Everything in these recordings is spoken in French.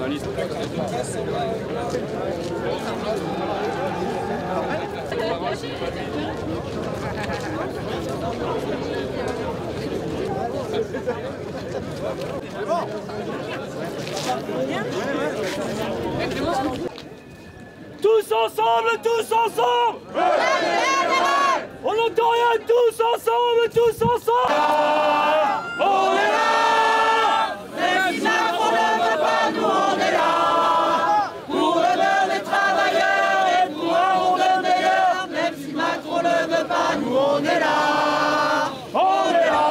journaliste. Tous ensemble, tous ensemble! On n'entend rien, tous ensemble, tous ensemble! On est là! Même si Macron ne veut pas, nous on est là! Pour le bonheur des travailleurs et pour un monde meilleur! Même si Macron ne veut pas, nous on est là! On est là!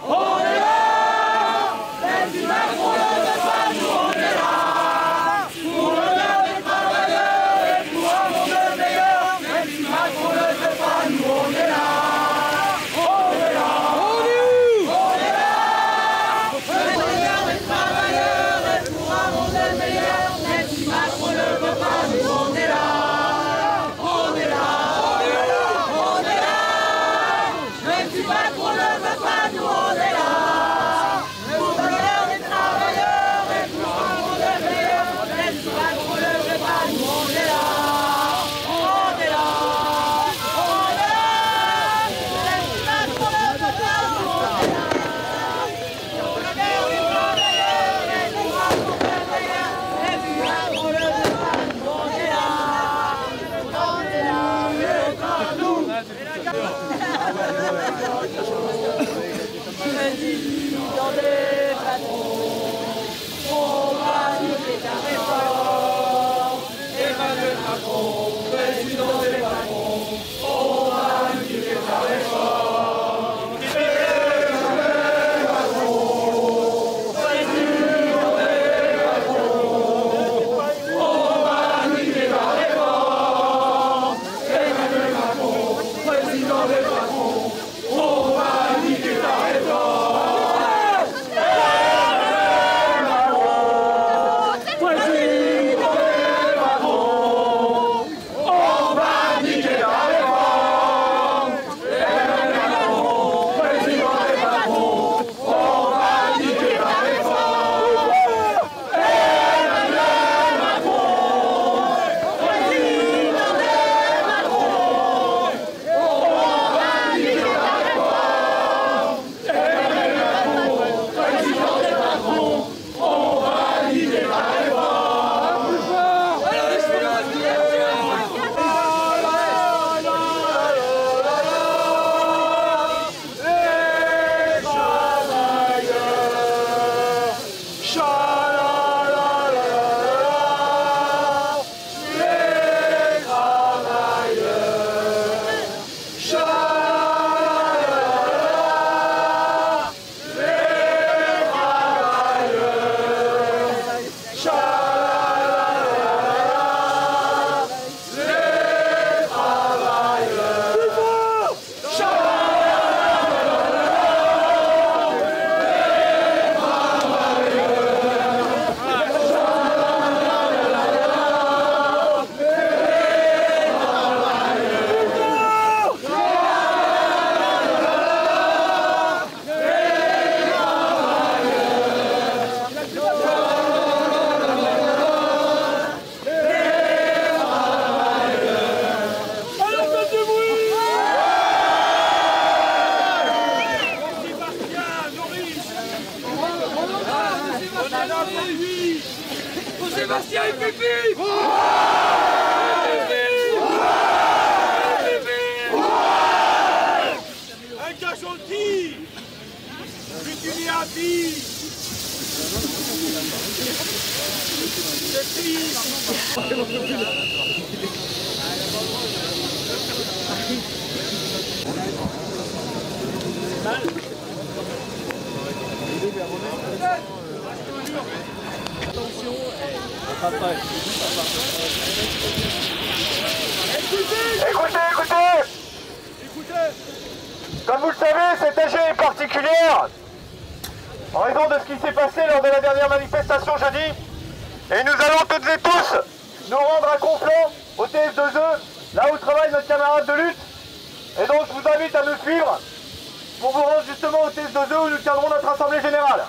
On est là! Même si Macron ne veut pas, nous on est là! Pour le bonheur des travailleurs et pour un monde meilleur! Même si Macron ne veut pas, nous on est là! Sébastien et Pipi! Un cas gentil! Utilisé à vie! Écoutez. Comme vous le savez, cette AG est particulière en raison de ce qui s'est passé lors de la dernière manifestation jeudi. Et nous allons toutes et tous nous rendre à Conflans, au TF2E, là où travaille notre camarade de lutte. Et donc je vous invite à nous suivre pour vous rendre justement au TF2E où nous tiendrons notre assemblée générale.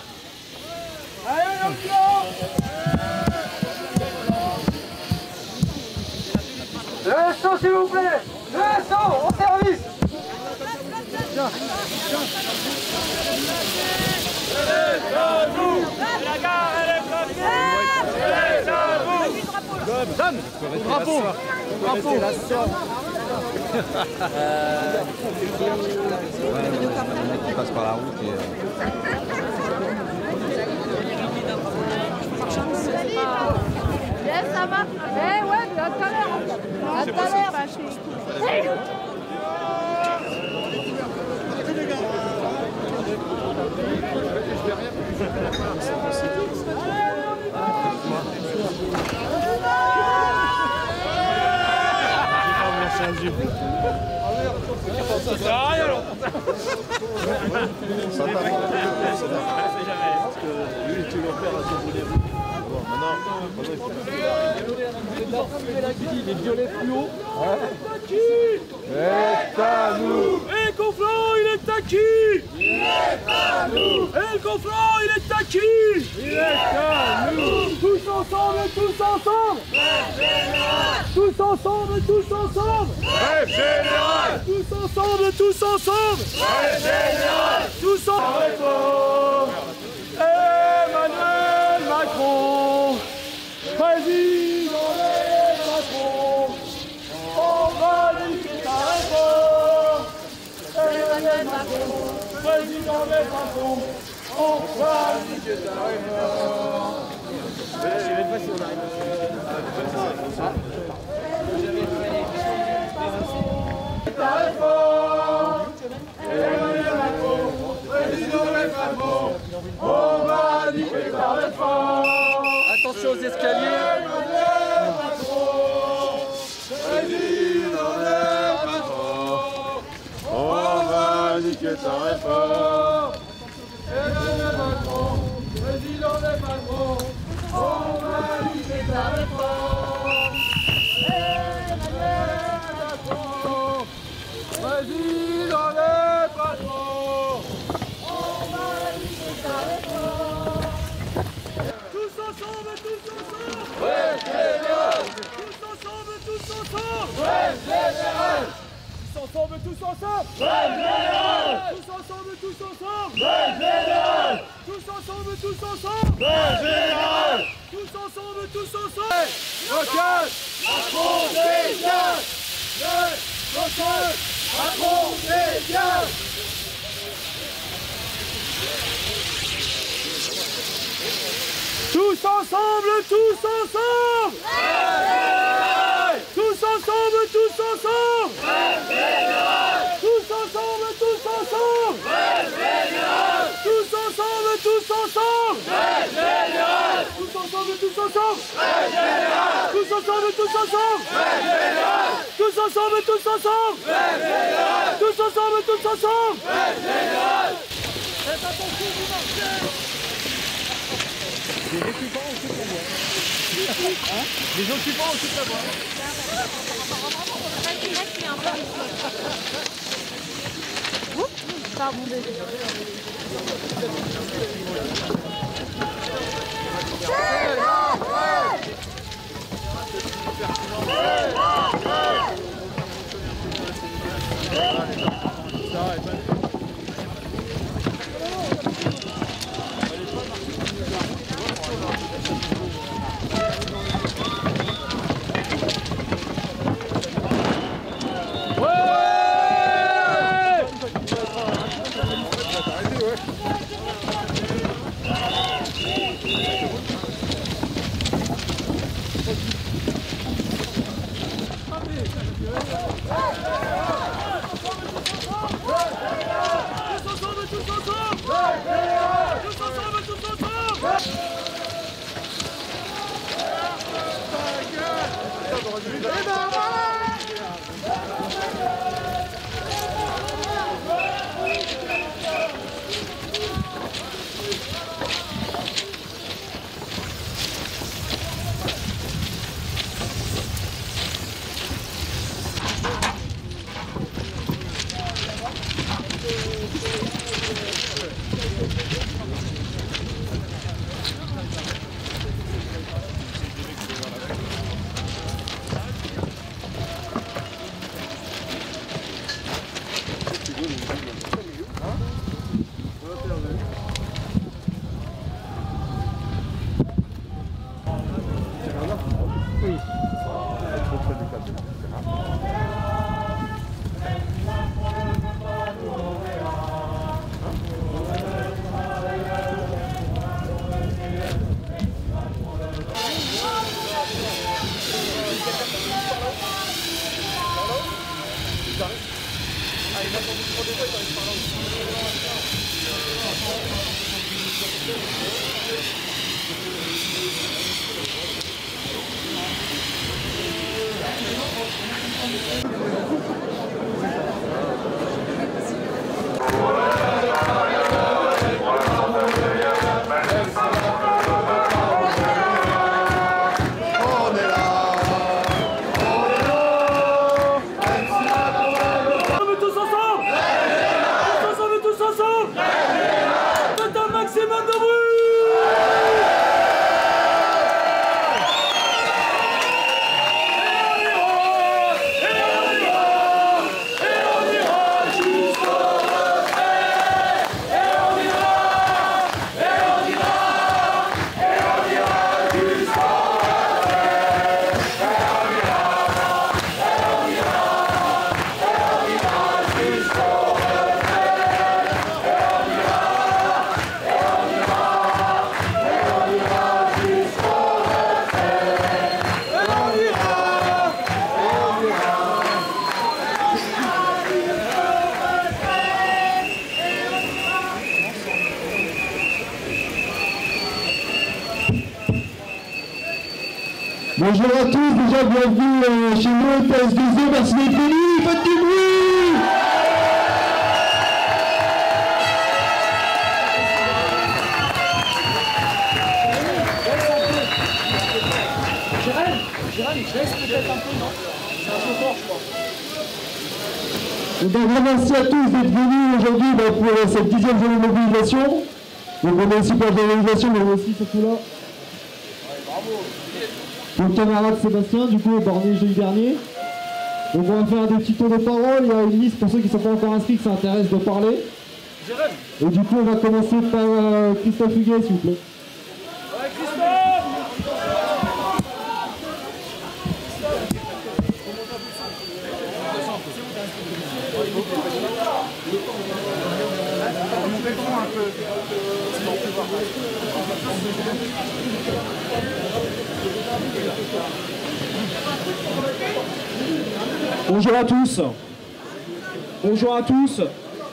Allez, SO s'il vous plaît. Le SO en service. La gare, elle est bloquée. Donne le drapeau. Qui passe par la route et... Ça va. Eh ouais, à tout à l'heure. À tout à l'heure, ma chérie. Ça sert à rien alors. Les violets fluo. C'est à nous. Et le conflant, il est à qui? Il est à nous. Et le conflant, il est à qui? Il est à nous. Tous ensemble et tous ensemble. Tous ensemble et tous ensemble. Bref général. Tous ensemble et tous ensemble. Bref général. Tous ensemble. Emmanuel Macron, président des patrons, on va niquer ta réforme. Emmanuel Macron, président des patrons, on va niquer ta réforme. Ta réforme. Emmanuel Macron, président des patrons, on va niquer ta réforme. Attention aux escaliers. Emmanuel Macron, président des patrons, on va niquer ta réforme. Emmanuel Macron, président des patrons, on va niquer ta réforme. Emmanuel Macron, président des patrons, on va niquer ta réforme. Tous ensemble, tous ensemble. Ouais, général. Tous ensemble, tous ensemble. Ouais, général. Tous ensemble, tous ensemble. Ouais, général. Tous ensemble, tous ensemble. Ouais, général. Tous ensemble, tous ensemble. Ouais, général. Tous ensemble, tous ensemble. Roquette. Macron dégage. Roquette. Macron dégage. Tous ensemble, tous ensemble. Tous ensemble, tous ensemble. Tous ensemble, tous ensemble. Tous ensemble, tous ensemble. Tous ensemble, tous ensemble. Tous ensemble, tous ensemble. Tous ensemble, tous ensemble. Tous ensemble, tous ensemble. Faites attention, vous marchez. Les occupants occupent la voie. Les occupants occupent la voie. Pardon, bébé. Bonjour à tous, déjà bienvenue chez nous, PS2O, merci d'être venus, faites du bruit. Gérald, il reste peut-être un peu, non? C'est un peu fort, je crois. Donc merci à tous d'être venus aujourd'hui pour cette 10e journée de mobilisation. Donc on est aussi pour la mobilisation, mais on est aussi surtout là. Mon camarade Sébastien, du coup, est borné jeudi dernier. Donc on va faire des petits tours de parole. Il y a une liste pour ceux qui ne sont pas encore inscrits, que ça intéresse de parler. Et du coup, on va commencer par Christophe Huguet, s'il vous plaît. Ouais, Christophe! Bonjour à tous. Bonjour à tous.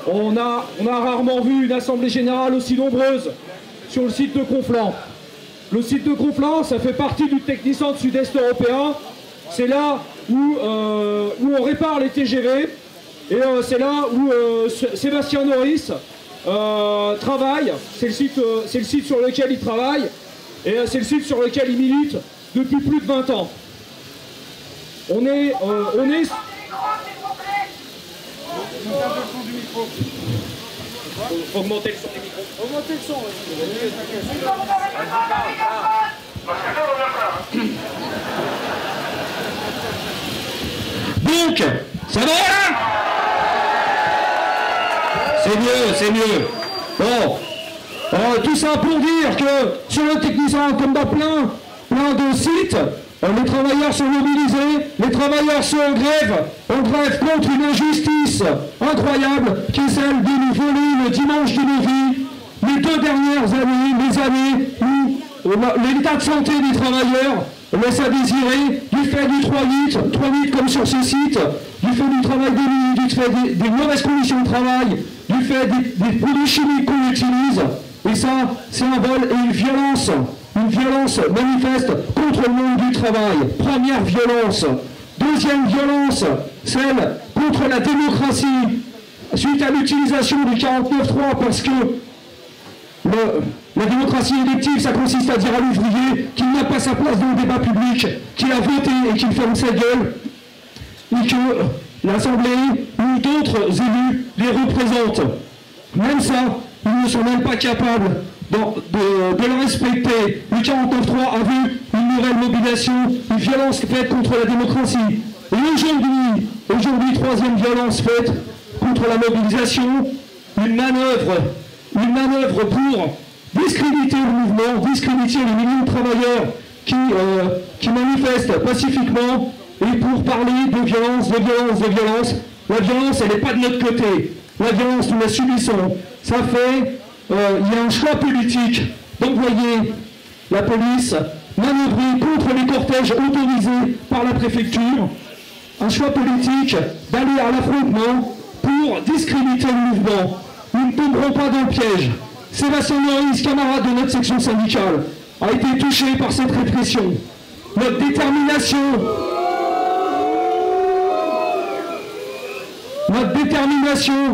On a rarement vu une assemblée générale aussi nombreuse sur le site de Conflans. Le site de Conflans, ça fait partie du Technicentre Sud-Est européen. C'est là où on répare les TGV. Et c'est là où Sébastien Norris travaille. C'est le site sur lequel il travaille. Et c'est le site sur lequel il milite depuis plus de 20 ans. On est... Augmenter le son du micro. Augmentez le son, Donc, ça va là? C'est mieux. Bon, tout ça pour dire que sur le Technicentre, comme dans plein de sites, les travailleurs sont mobilisés, les travailleurs sont en grève contre une injustice incroyable qui est celle de nous voler le dimanche de nos vies. Les 2 dernières années, les années où l'état de santé des travailleurs laisse à désirer, du fait du 3-8 comme sur ce site, du fait du travail des nuits, du fait des mauvaises conditions de travail, du fait des produits chimiques qu'on utilise. Et ça, c'est un vol et une violence manifeste contre le monde du travail. Première violence. Deuxième violence, celle contre la démocratie, suite à l'utilisation du 49.3, parce que la démocratie élective, ça consiste à dire à l'ouvrier qu'il n'a pas sa place dans le débat public, qu'il a voté et qu'il ferme sa gueule, et que l'Assemblée ou d'autres élus les représentent. Même ça, ils ne sont même pas capables de le respecter. Le 49.3 a vu une nouvelle mobilisation, une violence faite contre la démocratie. Et aujourd'hui, troisième violence faite contre la mobilisation, une manœuvre pour discréditer le mouvement, discréditer les millions de travailleurs qui manifestent pacifiquement, et pour parler de violence. La violence, elle n'est pas de notre côté. La violence, nous la subissons. Ça fait, il y a un choix politique d'envoyer la police manœuvrer contre les cortèges autorisés par la préfecture. Un choix politique d'aller à l'affrontement pour discréditer le mouvement. Nous ne tomberons pas dans le piège. Sébastien Norris, camarade de notre section syndicale, a été touché par cette répression. Notre détermination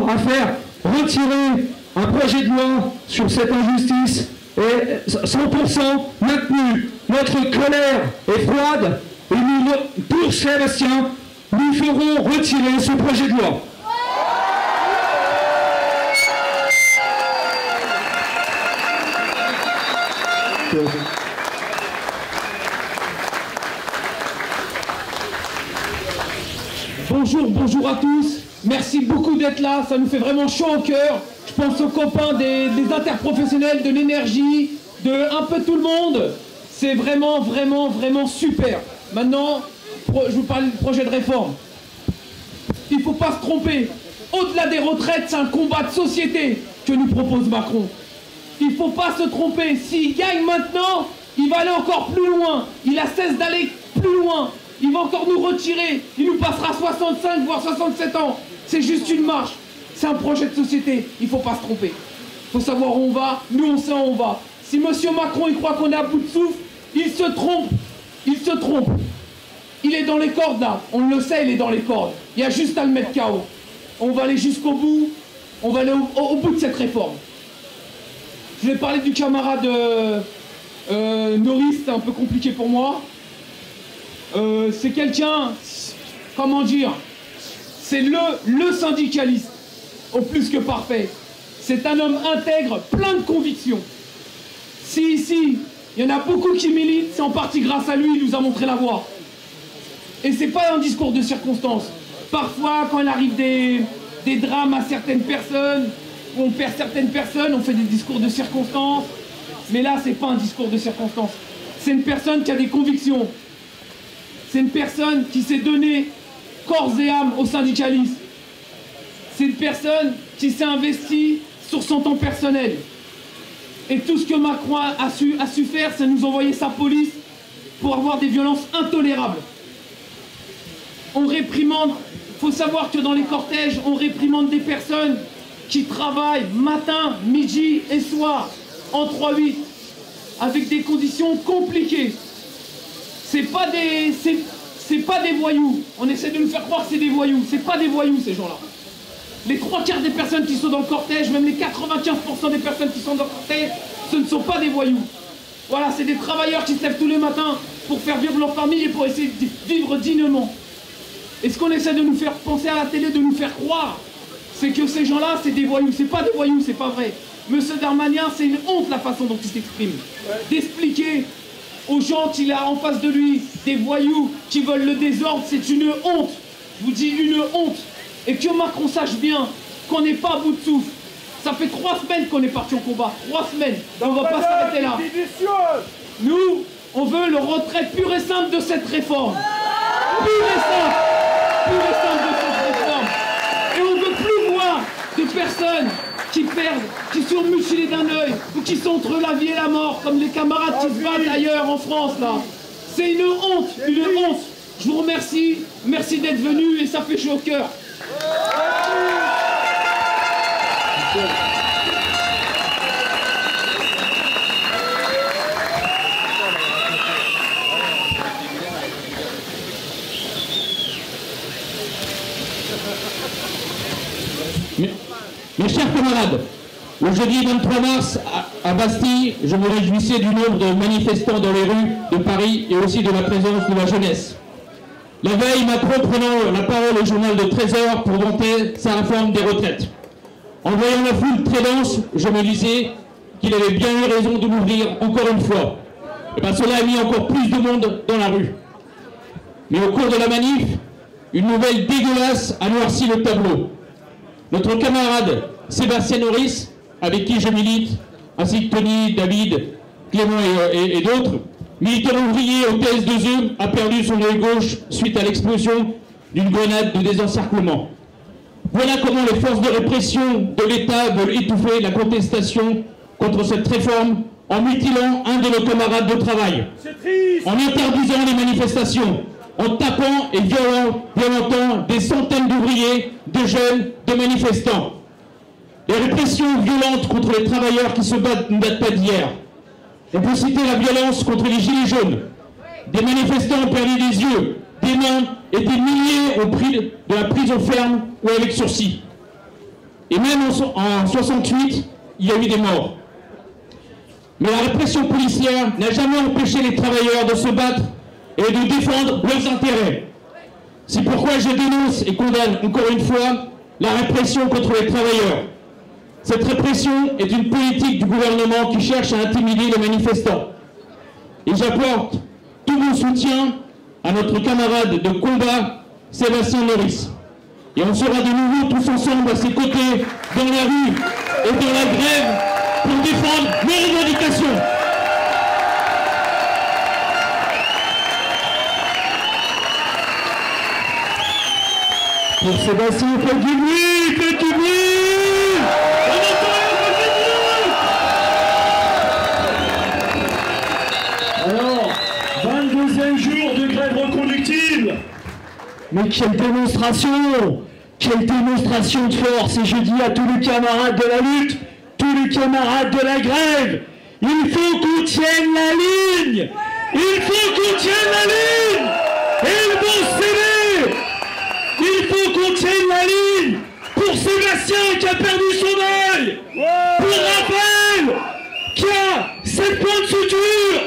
à faire retirer un projet de loi sur cette injustice est 100% maintenue. Notre colère est froide et nous, pour Sébastien, nous ferons retirer ce projet de loi. Bonjour à tous. Merci beaucoup d'être là. Ça nous fait vraiment chaud au cœur. Je pense aux copains des interprofessionnels, de l'énergie, de un peu tout le monde. C'est vraiment super. Maintenant, je vous parle du projet de réforme. Il ne faut pas se tromper. Au-delà des retraites, c'est un combat de société que nous propose Macron. Il ne faut pas se tromper. S'il gagne maintenant, il va aller encore plus loin. Il a cesse d'aller plus loin. Il va encore nous retirer. Il nous passera 65, voire 67 ans. C'est juste une marche. C'est un projet de société. Il ne faut pas se tromper. Il faut savoir où on va. Nous, on sait où on va. Si M. Macron il croit qu'on est à bout de souffle, il se trompe. Il se trompe. Il est dans les cordes là, on le sait, il est dans les cordes. Il y a juste à le mettre KO. On va aller jusqu'au bout, on va aller au bout de cette réforme. Je vais parler du camarade Norris, c'est un peu compliqué pour moi. C'est quelqu'un, comment dire, c'est le syndicaliste, au plus que parfait. C'est un homme intègre, plein de convictions. Si ici, il y en a beaucoup qui militent, c'est en partie grâce à lui, il nous a montré la voie. Et c'est pas un discours de circonstance. Parfois, quand il arrive des drames à certaines personnes, où on perd certaines personnes, on fait des discours de circonstance. Mais là, c'est pas un discours de circonstance. C'est une personne qui a des convictions. C'est une personne qui s'est donné corps et âme au syndicalisme. C'est une personne qui s'est investie sur son temps personnel. Et tout ce que Macron a su faire, c'est nous envoyer sa police pour avoir des violences intolérables. On réprimande, il faut savoir que dans les cortèges, on réprimande des personnes qui travaillent matin, midi et soir, en 3-8, avec des conditions compliquées. C'est pas des voyous. On essaie de nous faire croire que c'est des voyous. C'est pas des voyous, ces gens-là. Les 3/4 des personnes qui sont dans le cortège, même les 95% des personnes qui sont dans le cortège, ce ne sont pas des voyous. Voilà, c'est des travailleurs qui se lèvent tous les matins pour faire vivre leur famille et pour essayer de vivre dignement. Et ce qu'on essaie de nous faire penser à la télé, de nous faire croire, c'est que ces gens-là, c'est des voyous. C'est pas des voyous, c'est pas vrai. Monsieur Darmanin, c'est une honte la façon dont il s'exprime. D'expliquer aux gens qu'il a en face de lui des voyous qui veulent le désordre, c'est une honte. Je vous dis une honte. Et que Macron sache bien qu'on n'est pas à bout de souffle. Ça fait 3 semaines qu'on est parti au combat. 3 semaines. Et on va pas s'arrêter là. Nous, on veut le retrait pur et simple de cette réforme. Pur et simple. Pur et simple de cette réforme. Et on ne veut plus voir de personnes qui perdent, qui sont mutilées d'un œil, ou qui sont entre la vie et la mort, comme les camarades qui se battent ailleurs en France, là. C'est une honte, une honte. Je vous remercie, merci d'être venus, et ça fait chaud au cœur. Mes chers camarades, le jeudi 23 mars, à Bastille, je me réjouissais du nombre de manifestants dans les rues de Paris et aussi de la présence de la jeunesse. La veille, Macron prenant la parole au journal de 13h pour vanter sa réforme des retraites. En voyant la foule très dense, je me disais qu'il avait bien eu raison de l'ouvrir encore une fois. Et bien cela a mis encore plus de monde dans la rue. Mais au cours de la manif, une nouvelle dégueulasse a noirci le tableau. Notre camarade Sébastien Norris, avec qui je milite, ainsi que Tony, David, Clément et d'autres, militant ouvrier au TS2E, a perdu son œil gauche suite à l'explosion d'une grenade de désencerclement. Voilà comment les forces de répression de l'État veulent étouffer la contestation contre cette réforme en mutilant un de nos camarades de travail, en interdisant les manifestations, en tapant et violentant des centaines d'ouvriers, de jeunes, de manifestants. Les répressions violentes contre les travailleurs qui se battent ne datent pas d'hier. On peut citer la violence contre les gilets jaunes. Des manifestants ont perdu des yeux, des mains et des milliers ont pris de la prison ferme ou avec sursis. Et même en 68, il y a eu des morts. Mais la répression policière n'a jamais empêché les travailleurs de se battre et de défendre leurs intérêts. C'est pourquoi je dénonce et condamne encore une fois la répression contre les travailleurs. Cette répression est une politique du gouvernement qui cherche à intimider les manifestants. Et j'apporte tout mon soutien à notre camarade de combat, Sébastien Norris. Et on sera de nouveau tous ensemble à ses côtés, dans la rue et dans la grève, pour défendre nos revendications. Pour Sébastien, faites du bruit, faites du bruit! Alors, 22e jour de grève reconductible. Mais quelle démonstration! Quelle démonstration de force! Et je dis à tous les camarades de la lutte, tous les camarades de la grève, il faut qu'on tienne la ligne! Il faut qu'on tienne la ligne. Ils vont céder. Il faut qu'on tienne la ligne pour Sébastien qui a perdu son œil, pour Raphaël qui a 7 points de suture,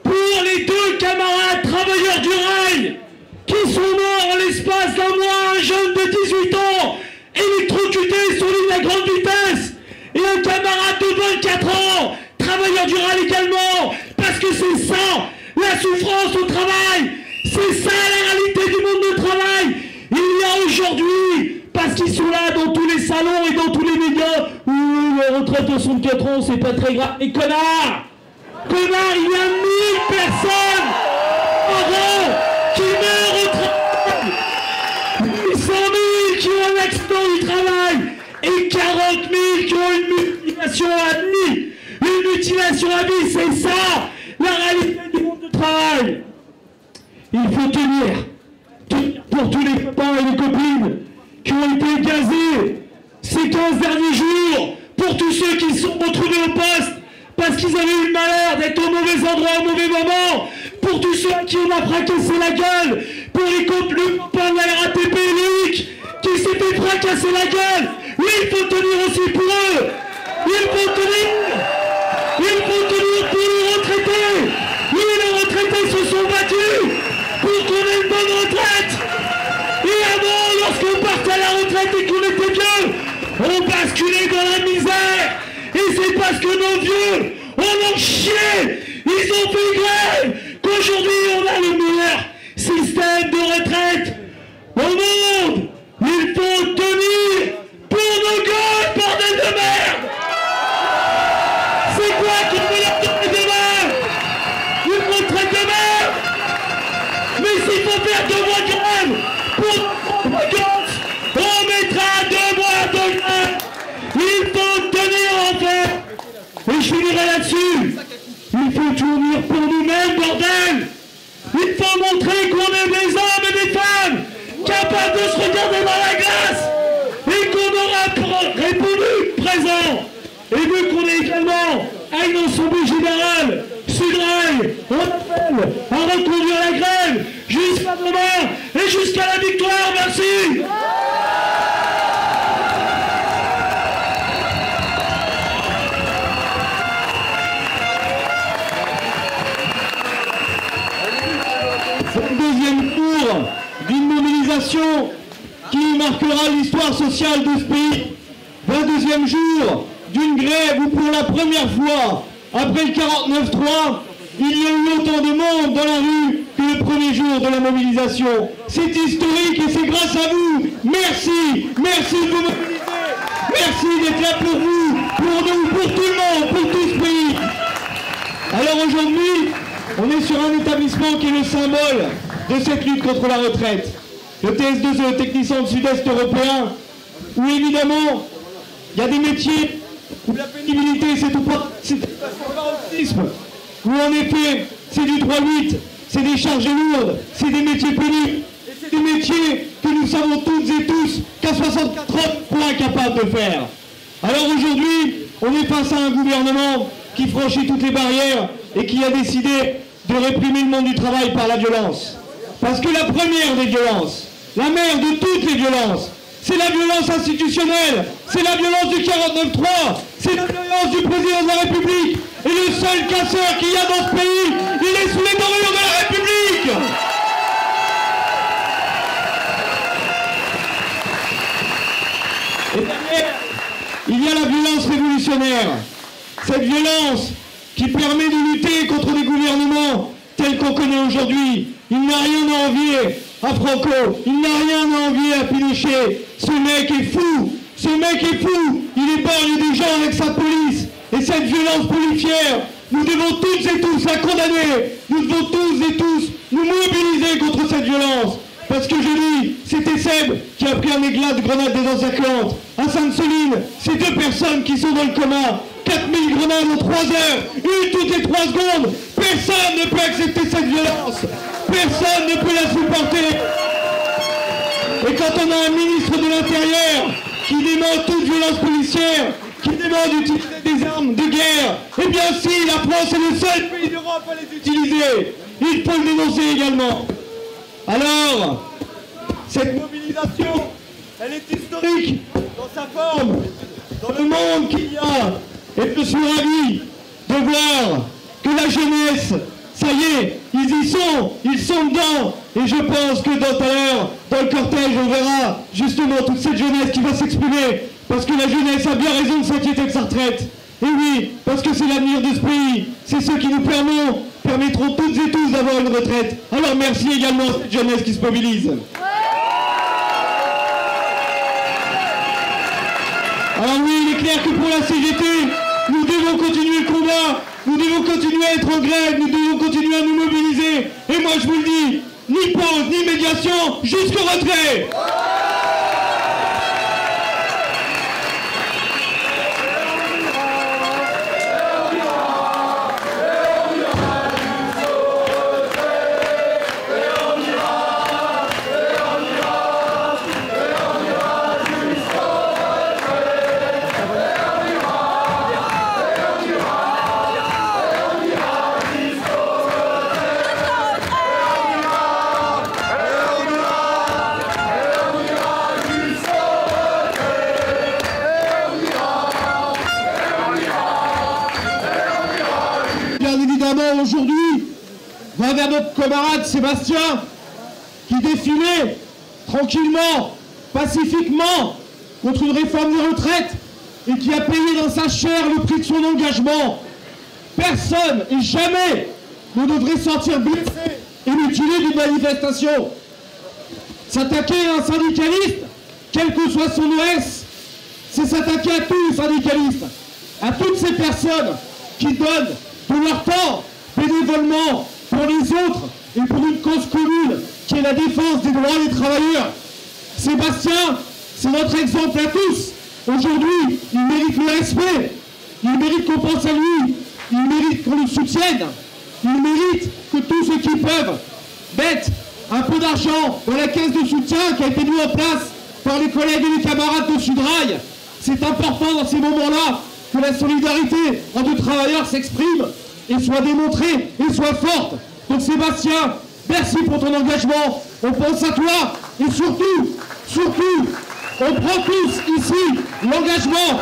pour les 2 camarades travailleurs du rail qui sont morts en l'espace d'un mois, un jeune de 18 ans électrocuté sur l'île à grande vitesse et un camarade de 24 ans, travailleur du rail également, parce que c'est ça la souffrance au travail, c'est ça la réalité du monde du travail. Il y a aujourd'hui, parce qu'ils sont là dans tous les salons et dans tous les médias, où les retraites de 64 ans, c'est pas très grave. Mais connard, il y a 1000 personnes par an qui meurent au travail, 800 000 qui ont un accident du travail et 40 000 qui ont une mutilation à vie. Une mutilation à vie, c'est ça la réalité du monde du travail. Il faut tenir pour tous les copains et les copines qui ont été gazés ces 15 derniers jours, pour tous ceux qui se sont retrouvés au poste parce qu'ils avaient eu le malheur d'être au mauvais endroit au mauvais moment, pour tous ceux à qui on a fracassé la gueule, pour les copains de la RATP, Loïc, qui s'est fait fracasser la gueule. Oui, il faut tenir aussi pour eux. Il faut tenir pour les retraités. Oui, les retraités se sont battus pour qu'on ait une bonne retraite. Et avant, lorsqu'on partait à la retraite et qu'on était vieux, on basculait dans la misère. Et c'est parce que nos vieux, on en chiait, ils ont fait grève, qu'aujourd'hui on a le meilleur système de retraite au monde. Il faut tenir pour nos gosses, bordel de merde. C'est quoi qu'on veut leur donner demain? Une retraite de merde. Mais s'il faut faire 2 mois de grève pour nos vacances, on mettra 2 mois de grève. Il faut tenir en fait. Et je finirai là-dessus. Il faut tenir pour nous-mêmes, bordel. Il faut montrer qu'on est des hommes et des femmes capables de se regarder dans la glace et qu'on aura répondu présent. Et vu qu'on est également à une assemblée générale, Sudrail, on appelle à reconduire la grève jusqu'à demain et jusqu'à la victoire. Merci. C'est le deuxième tour d'une mobilisation qui marquera l'histoire sociale de ce pays. 22e jour d'une grève où pour la première fois, après le 49-3, il y a eu autant de monde dans la rue que le premier jour de la mobilisation. C'est historique et c'est grâce à vous. Merci, merci de vous mobiliser. Merci d'être là pour vous, pour nous, pour tout le monde, pour tout ce pays. Alors aujourd'hui, on est sur un établissement qui est le symbole de cette lutte contre la retraite. Le TS2, le Technicentre Sud-Est européen, où évidemment, il y a des métiers où la pénibilité, c'est tout paroxysme, où en effet, c'est du 3-8, c'est des charges lourdes, c'est des métiers pénibles, et c'est des métiers que nous savons toutes et tous qu'à 64 ans, on est incapable de faire. Alors aujourd'hui, on est face à un gouvernement qui franchit toutes les barrières et qui a décidé de réprimer le monde du travail par la violence. Parce que la première des violences, la mère de toutes les violences, c'est la violence institutionnelle, c'est la violence du 49-3, c'est la violence du président de la République. Et le seul casseur qu'il y a dans ce pays, il est sous les dorures de la République. Et derrière, il y a la violence révolutionnaire. Cette violence qui permet de lutter contre des gouvernements tels qu'on connaît aujourd'hui. Il n'a rien à envier à Franco, il n'a rien à envier à Pinochet. Ce mec est fou, ce mec est fou, il épargne des gens avec sa police. Et cette violence policière, nous devons toutes et tous la condamner. Nous devons tous et tous nous mobiliser contre cette violence. Parce que je dis, c'était Seb qui a pris un éclat de grenade des anciens Atlantes. À Sainte-Soline, c'est 2 personnes qui sont dans le coma. 4000 grenades en 3 heures, une toutes les 3 secondes. Personne ne peut accepter cette violence. Personne ne peut la supporter. Et quand on a un ministre de l'Intérieur qui dément toute violence policière, qui dément d'utiliser des armes armes de guerre. Eh bien si, la France est le seul pays d'Europe à les utiliser. Il faut le dénoncer également. Alors, cette mobilisation, elle est historique dans sa forme, dans le monde qu'il y a. Et je suis ravi de voir que la jeunesse, ça y est, ils sont dedans. Et je pense que tout à l'heure, dans le cortège, on verra justement toute cette jeunesse qui va s'exprimer. Parce que la jeunesse a bien raison de s'inquiéter de sa retraite. Et oui, parce que c'est l'avenir de ce pays. C'est ceux qui nous permettront toutes et tous d'avoir une retraite. Alors merci également à cette jeunesse qui se mobilise. Alors oui, il est clair que pour la CGT, nous devons continuer le combat, nous devons continuer à être en grève, nous devons continuer à nous mobiliser. Et moi je vous le dis, ni pause, ni médiation, jusqu'au retrait. Aujourd'hui, va vers notre camarade Sébastien qui défilait tranquillement, pacifiquement contre une réforme des retraites et qui a payé dans sa chair le prix de son engagement. Personne et jamais ne devrait sortir blessé et mutilé d'une manifestation. S'attaquer à un syndicaliste, quel que soit son OS, c'est s'attaquer à tous les syndicalistes, à toutes ces personnes qui donnent de leur temps bénévolement pour les autres et pour une cause commune qui est la défense des droits des travailleurs. Sébastien, c'est notre exemple à tous. Aujourd'hui, il mérite le respect, il mérite qu'on pense à lui, il mérite qu'on le soutienne, il mérite que tous ceux qui peuvent mettre un peu d'argent dans la caisse de soutien qui a été mise en place par les collègues et les camarades de Sudrail. C'est important dans ces moments-là que la solidarité entre travailleurs s'exprime et soit démontrée et soit forte. Donc Sébastien, merci pour ton engagement, on pense à toi et surtout, on prend tous ici l'engagement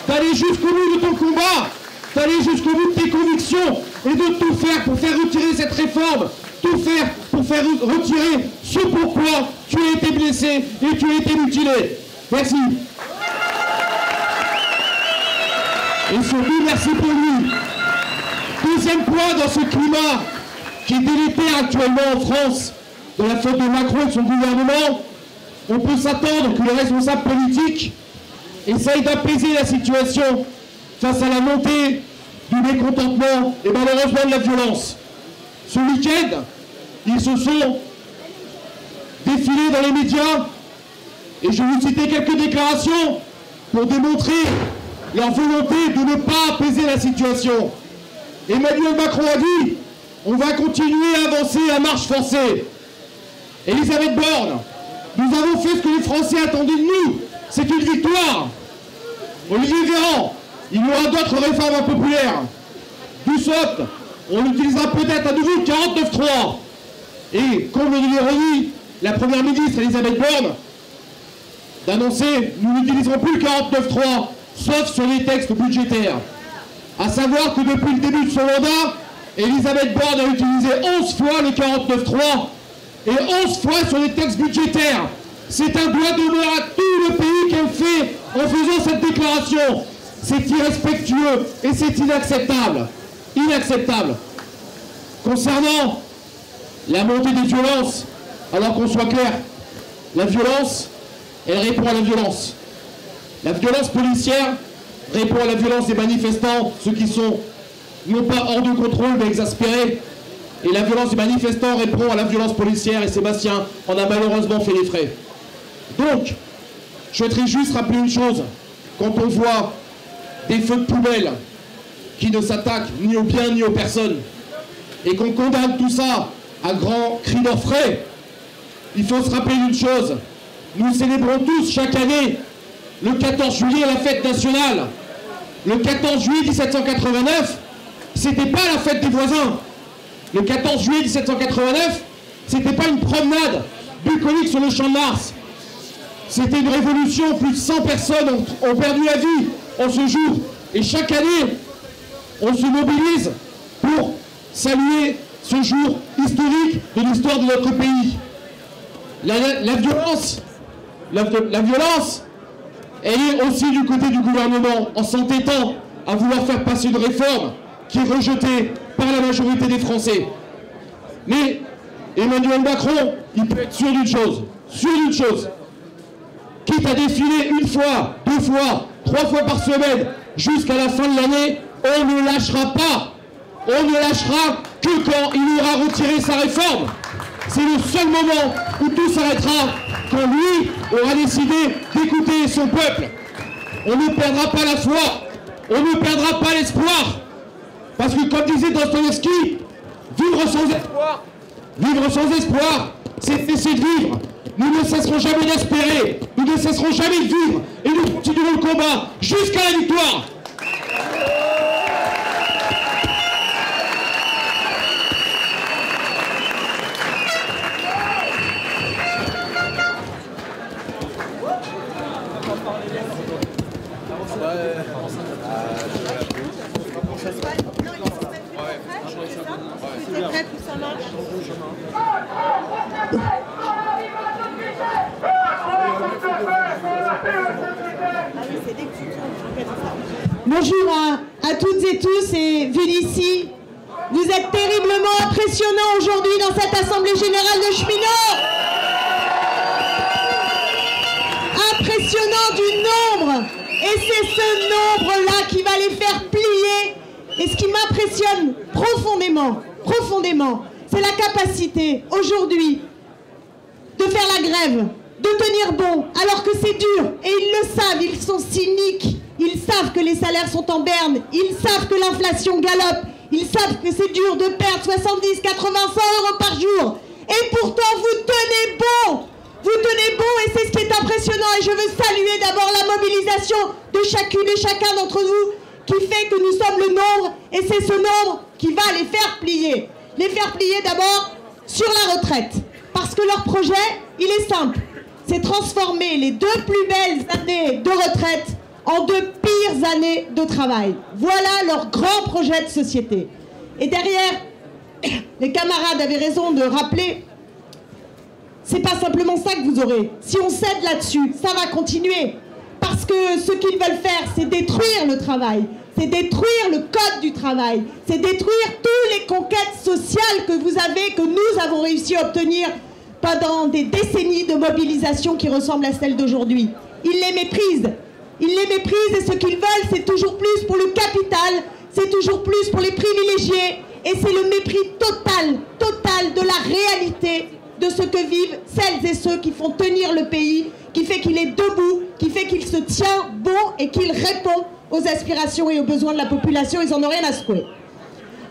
d'aller jusqu'au bout de ton combat, d'aller jusqu'au bout de tes convictions et de tout faire pour faire retirer cette réforme, tout faire pour faire retirer ce pourquoi tu as été blessé et tu as été mutilé. Merci. Et surtout, merci pour lui. Deuxième point dans ce climat qui est délétère actuellement en France, de la faute de Macron et de son gouvernement, on peut s'attendre que les responsables politiques essayent d'apaiser la situation face à la montée du mécontentement et malheureusement de la violence. Ce week-end, ils se sont défilés dans les médias et je vais vous citer quelques déclarations pour démontrer leur volonté de ne pas apaiser la situation. Emmanuel Macron a dit « On va continuer à avancer à marche forcée ». Elisabeth Borne, nous avons fait ce que les Français attendaient de nous, c'est une victoire. Olivier Véran, il y aura d'autres réformes impopulaires. Dussopt, on utilisera peut-être à nouveau 49.3. Et comme l'ironie, la première ministre Elisabeth Borne d'annoncer « Nous n'utiliserons plus le 49.3, sauf sur les textes budgétaires ». À savoir que depuis le début de son mandat, Elisabeth Borne a utilisé 11 fois le 49.3 et 11 fois sur les textes budgétaires. C'est un doigt d'honneur à tout le pays qu'elle fait en faisant cette déclaration. C'est irrespectueux et c'est inacceptable. Inacceptable. Concernant la montée des violences, alors qu'on soit clair, la violence, elle répond à la violence. La violence policière répond à la violence des manifestants, ceux qui sont non pas hors de contrôle mais exaspérés. Et la violence des manifestants répond à la violence policière et Sébastien en a malheureusement fait les frais. Donc, je souhaiterais juste rappeler une chose. Quand on voit des feux de poubelle qui ne s'attaquent ni aux biens ni aux personnes et qu'on condamne tout ça à grands cris d'orfraie, il faut se rappeler d'une chose. Nous célébrons tous chaque année le 14 juillet la fête nationale. Le 14 juillet 1789, c'était pas la fête des voisins. Le 14 juillet 1789, c'était pas une promenade bucolique sur le champ de Mars. C'était une révolution, plus de 100 personnes ont perdu la vie en ce jour. Et chaque année, on se mobilise pour saluer ce jour historique de l'histoire de notre pays. La violence, elle est aussi du côté du gouvernement, en s'entêtant à vouloir faire passer une réforme qui est rejetée par la majorité des Français. Mais Emmanuel Macron, il peut être sûr d'une chose, quitte à défiler une fois, 2 fois, 3 fois par semaine, jusqu'à la fin de l'année, on ne lâchera pas. On ne lâchera que quand il aura retiré sa réforme. C'est le seul moment où tout s'arrêtera, quand lui aura décidé d'écouter son peuple. On ne perdra pas la foi, on ne perdra pas l'espoir. Parce que comme disait Dostoïevski, vivre sans espoir, c'est cesser de vivre. Nous ne cesserons jamais d'espérer, nous ne cesserons jamais de vivre, et nous continuerons le combat jusqu'à la victoire. Bonjour à toutes et tous, et vu d'ici, vous êtes terriblement impressionnants aujourd'hui dans cette Assemblée Générale de Cheminots. Impressionnant du nombre, et c'est ce nombre-là qui va les faire plier. Et ce qui m'impressionne profondément, c'est la capacité aujourd'hui de faire la grève, de tenir bon, alors que c'est dur, et ils le savent, ils sont cyniques. Ils savent que les salaires sont en berne, ils savent que l'inflation galope, ils savent que c'est dur de perdre 70, 80, 100 euros par jour. Et pourtant, vous tenez bon, et c'est ce qui est impressionnant. Et je veux saluer d'abord la mobilisation de chacune et chacun d'entre vous, qui fait que nous sommes le nombre, et c'est ce nombre qui va les faire plier. Les faire plier d'abord sur la retraite, parce que leur projet, il est simple, c'est transformer les 2 plus belles années de retraite en 2 pires années de travail. Voilà leur grand projet de société. Et derrière, les camarades avaient raison de rappeler, c'est pas simplement ça que vous aurez. Si on cède là-dessus, ça va continuer. Parce que ce qu'ils veulent faire, c'est détruire le travail, c'est détruire le code du travail, c'est détruire toutes les conquêtes sociales que nous avons réussi à obtenir pendant des décennies de mobilisation qui ressemblent à celles d'aujourd'hui. Ils les méprisent. Et ce qu'ils veulent, c'est toujours plus pour le capital, c'est toujours plus pour les privilégiés, et c'est le mépris total de la réalité de ce que vivent celles et ceux qui font tenir le pays, qui fait qu'il est debout, qui fait qu'il se tient bon et qu'il répond aux aspirations et aux besoins de la population. Ils n'en ont rien à secouer.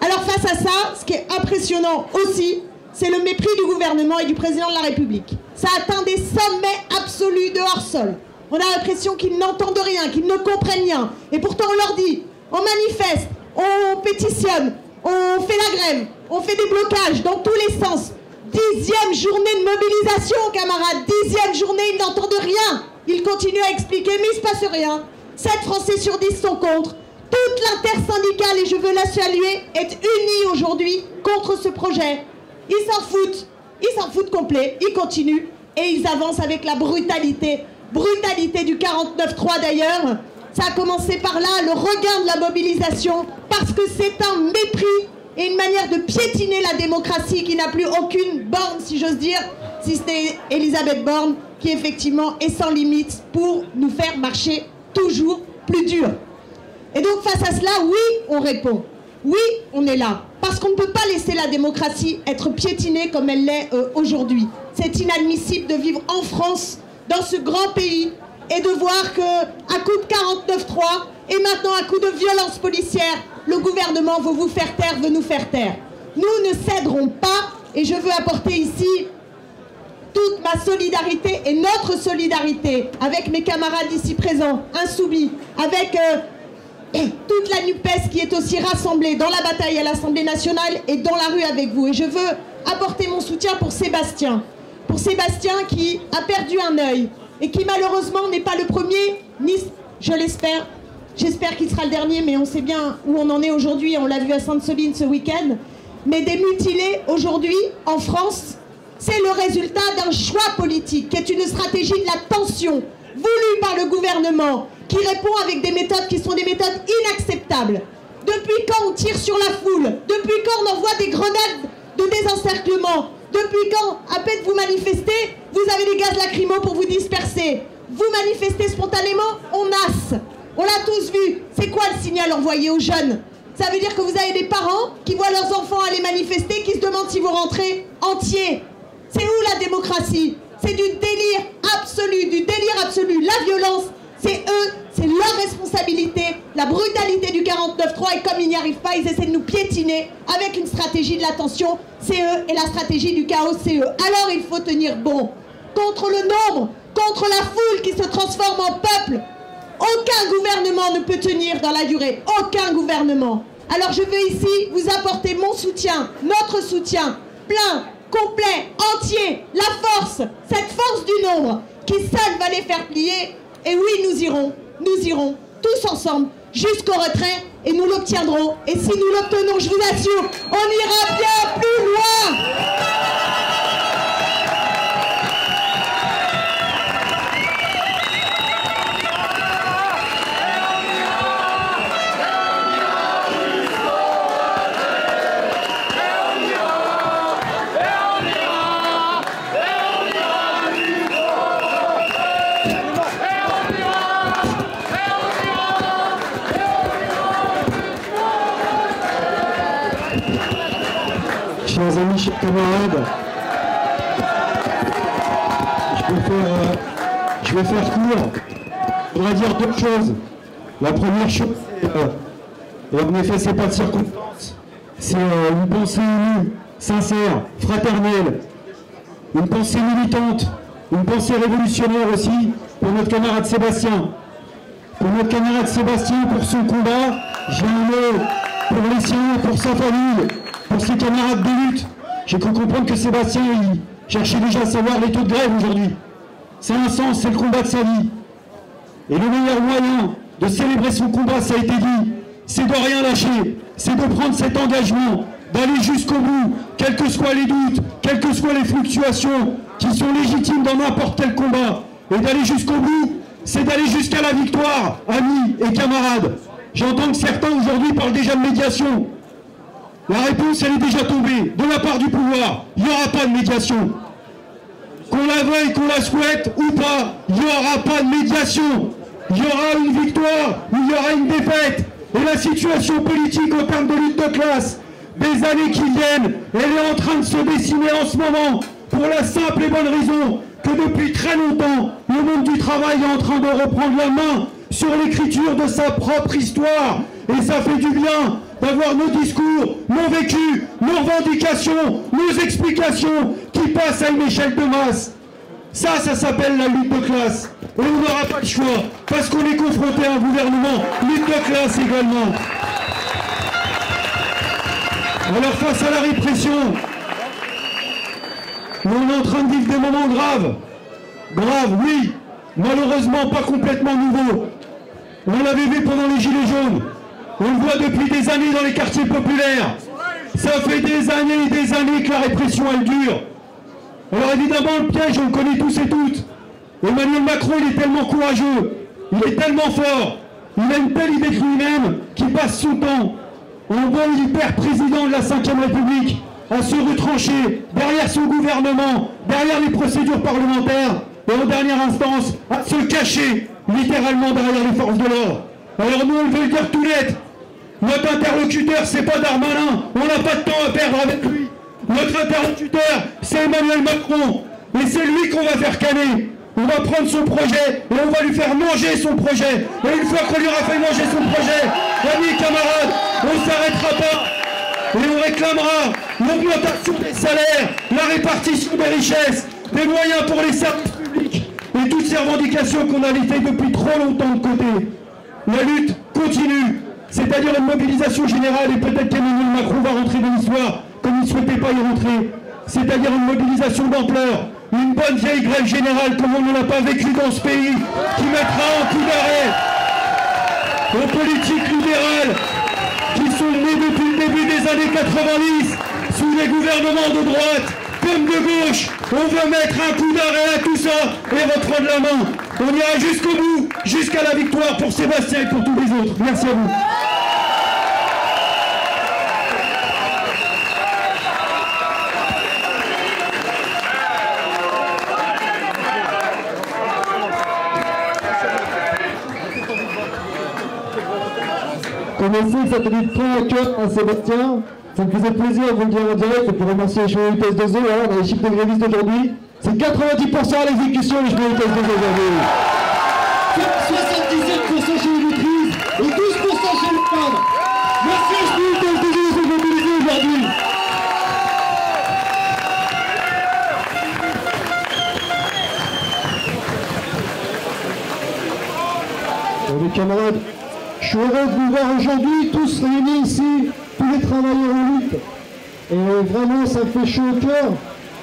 Alors face à ça, ce qui est impressionnant aussi, c'est le mépris du gouvernement et du président de la République. Ça atteint des sommets absolus de hors-sol. On a l'impression qu'ils n'entendent rien, qu'ils ne comprennent rien. Et pourtant on leur dit, on manifeste, on pétitionne, on fait la grève, on fait des blocages dans tous les sens. 10e journée de mobilisation, camarades, 10e journée, ils n'entendent rien. Ils continuent à expliquer, mais il ne se passe rien. 7 Français sur 10 sont contre. Toute l'intersyndicale, et je veux la saluer, est unie aujourd'hui contre ce projet. Ils s'en foutent complet, ils continuent et ils avancent avec la brutalité du 49-3 d'ailleurs. Ça a commencé par là, le regain de la mobilisation, parce que c'est un mépris et une manière de piétiner la démocratie qui n'a plus aucune borne, si j'ose dire, si c'était Elisabeth Borne, qui effectivement est sans limite pour nous faire marcher toujours plus dur. Et donc face à cela, oui, on répond. Oui, on est là. Parce qu'on ne peut pas laisser la démocratie être piétinée comme elle l'est aujourd'hui. C'est inadmissible de vivre en France, dans ce grand pays, et de voir qu'à coup de 49-3, et maintenant à coup de violence policière, le gouvernement veut vous faire taire, veut nous faire taire. Nous ne céderons pas, et je veux apporter ici toute ma solidarité et notre solidarité avec mes camarades ici présents, insoumis, avec toute la NUPES qui est aussi rassemblée dans la bataille à l'Assemblée nationale et dans la rue avec vous. Et je veux apporter mon soutien pour Sébastien. Pour Sébastien qui a perdu un œil et qui malheureusement n'est pas le premier, ni, je l'espère, j'espère qu'il sera le dernier, mais on sait bien où on en est aujourd'hui, on l'a vu à Sainte-Soline ce week-end. Mais des mutilés aujourd'hui en France, c'est le résultat d'un choix politique qui est une stratégie de la tension voulue par le gouvernement, qui répond avec des méthodes qui sont des méthodes inacceptables. Depuis quand on tire sur la foule? Depuis quand on envoie des grenades de désencerclement? Depuis quand, à peine vous manifestez, vous avez des gaz lacrymaux pour vous disperser? Vous manifestez spontanément, on nasse. On l'a tous vu. C'est quoi le signal envoyé aux jeunes? Ça veut dire que vous avez des parents qui voient leurs enfants aller manifester, qui se demandent si vous rentrez entiers. C'est où la démocratie? C'est du délire absolu, la violence, c'est eux, c'est leur responsabilité, la brutalité du 49.3, et comme ils n'y arrivent pas, ils essaient de nous piétiner avec une stratégie de la tension, c'est eux, et la stratégie du chaos, c'est eux. Alors il faut tenir bon, contre le nombre, contre la foule qui se transforme en peuple. Aucun gouvernement ne peut tenir dans la durée, aucun gouvernement. Alors je veux ici vous apporter mon soutien, notre soutien, plein, complet, entier, la force, cette force du nombre qui seule va les faire plier. Et oui, nous irons tous ensemble jusqu'au retrait et nous l'obtiendrons. Et si nous l'obtenons, je vous assure, on ira bien plus loin. Chers amis, chers camarades, je vais faire court. Je voudrais dire deux choses. La première chose, et en effet, c'est pas de circonstance, c'est une pensée unie, sincère, fraternelle, une pensée militante, une pensée révolutionnaire aussi pour notre camarade Sébastien. Pour notre camarade Sébastien, pour son combat, j'ai un mot pour les siens, pour sa famille. Pour ses camarades de lutte, j'ai cru comprendre que Sébastien, il cherchait déjà à savoir les taux de grève aujourd'hui. C'est un sens, c'est le combat de sa vie. Et le meilleur moyen de célébrer son combat, ça a été dit, c'est de rien lâcher, c'est de prendre cet engagement, d'aller jusqu'au bout, quels que soient les doutes, quelles que soient les fluctuations qui sont légitimes dans n'importe quel combat. Et d'aller jusqu'au bout, c'est d'aller jusqu'à la victoire, amis et camarades. J'entends que certains aujourd'hui parlent déjà de médiation. La réponse, elle est déjà tombée. De la part du pouvoir, il n'y aura pas de médiation. Qu'on la veuille, qu'on la souhaite ou pas, il n'y aura pas de médiation. Il y aura une victoire ou il y aura une défaite. Et la situation politique en termes de lutte de classe, des années qui viennent, elle est en train de se dessiner en ce moment, pour la simple et bonne raison que depuis très longtemps, le monde du travail est en train de reprendre la main sur l'écriture de sa propre histoire. Et ça fait du bien d'avoir nos discours, nos vécus, nos revendications, nos explications qui passent à une échelle de masse. Ça s'appelle la lutte de classe. Et on n'aura pas le choix, parce qu'on est confronté à un gouvernement lutte de classe également. Alors face à la répression, on est en train de vivre des moments graves. Graves, oui, malheureusement pas complètement nouveaux. On l'avait vu pendant les Gilets jaunes. On le voit depuis des années dans les quartiers populaires. Ça fait des années que la répression, elle dure. Alors évidemment, le piège, on le connaît tous et toutes. Emmanuel Macron, il est tellement courageux, il est tellement fort, il a une telle idée de lui-même qu'il passe son temps, en bon hyper président de la Ve République, à se retrancher derrière son gouvernement, derrière les procédures parlementaires, et en dernière instance, à se cacher littéralement derrière les forces de l'ordre. Alors nous, on veut le dire tout net. Notre interlocuteur, c'est pas Darmanin, on n'a pas de temps à perdre avec lui. Notre interlocuteur, c'est Emmanuel Macron, et c'est lui qu'on va faire canner. On va prendre son projet et on va lui faire manger son projet. Et une fois qu'on lui aura fait manger son projet, amis et camarades, on ne s'arrêtera pas. Et on réclamera l'augmentation des salaires, la répartition des richesses, des moyens pour les services publics et toutes ces revendications qu'on a laissées depuis trop longtemps de côté. La lutte continue, c'est-à-dire une mobilisation générale, et peut-être qu'Emmanuel Macron va rentrer dans l'histoire comme il ne souhaitait pas y rentrer, c'est-à-dire une mobilisation d'ampleur, une bonne vieille grève générale comme on ne l'a pas vécu dans ce pays, qui mettra un coup d'arrêt aux politiques libérales qui sont nées depuis le début des années 90 sous les gouvernements de droite comme de gauche. On veut mettre un coup d'arrêt à tout ça et reprendre la main. On ira jusqu'au bout, jusqu'à la victoire pour Sébastien et pour tous les autres. Merci à vous. Comme on sait que ça tenait très à cœur à Sébastien, ça me faisait plaisir de vous le dire en direct et pour remercier les chemins UTS 2E, voilà, dans les chiffres de grévistes d'aujourd'hui. C'est 90% à l'exécution les chemins UTS 2E aujourd'hui. 77% chez les maîtrises et 12% chez les femmes. Merci aux chemins UTS 2E de se mobiliser aujourd'hui. Les camarades, je suis heureux de vous voir aujourd'hui, tous réunis ici, tous les travailleurs en lutte. Et vraiment, ça me fait chaud au cœur,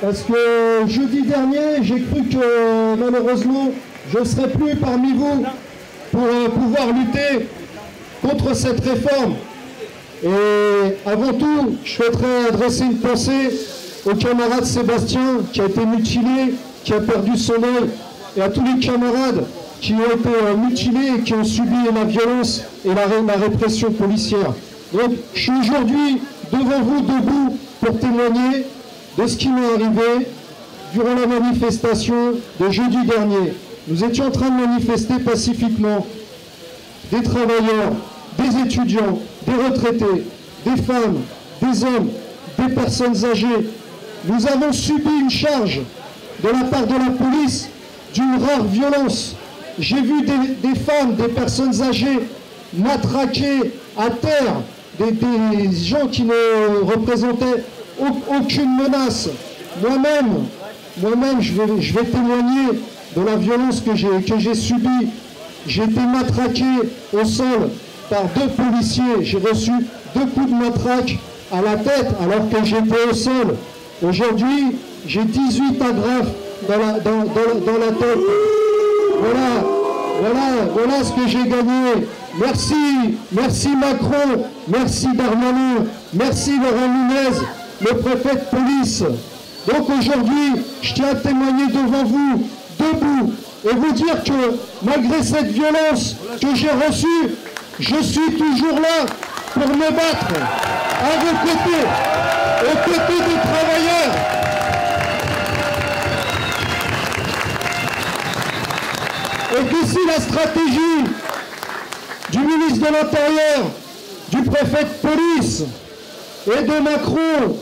parce que jeudi dernier, j'ai cru que malheureusement, je ne serais plus parmi vous pour pouvoir lutter contre cette réforme. Et avant tout, je souhaiterais adresser une pensée au camarade Sébastien, qui a été mutilé, qui a perdu son œil, et à tous les camarades qui ont été mutilés et qui ont subi la violence et la répression policière. Donc, je suis aujourd'hui devant vous, debout, pour témoigner de ce qui m'est arrivé durant la manifestation de jeudi dernier. Nous étions en train de manifester pacifiquement. Des travailleurs, des étudiants, des retraités, des femmes, des hommes, des personnes âgées. Nous avons subi une charge de la part de la police d'une rare violence. J'ai vu des femmes, des personnes âgées matraquées à terre, des gens qui ne représentaient aucune menace. Moi-même, je vais témoigner de la violence que j'ai subie. J'ai été matraqué au sol par 2 policiers. J'ai reçu 2 coups de matraque à la tête alors que j'étais au sol. Aujourd'hui, j'ai 18 agrafes dans la tête. Voilà ce que j'ai gagné. Merci Macron, merci Darmanin, merci Laurent Nunez, le préfet de police. Donc aujourd'hui, je tiens à témoigner devant vous, debout, et vous dire que malgré cette violence que j'ai reçue, je suis toujours là pour me battre à vos côtés, aux côtés des travailleurs. Et que si la stratégie du ministre de l'Intérieur, du préfet de police et de Macron,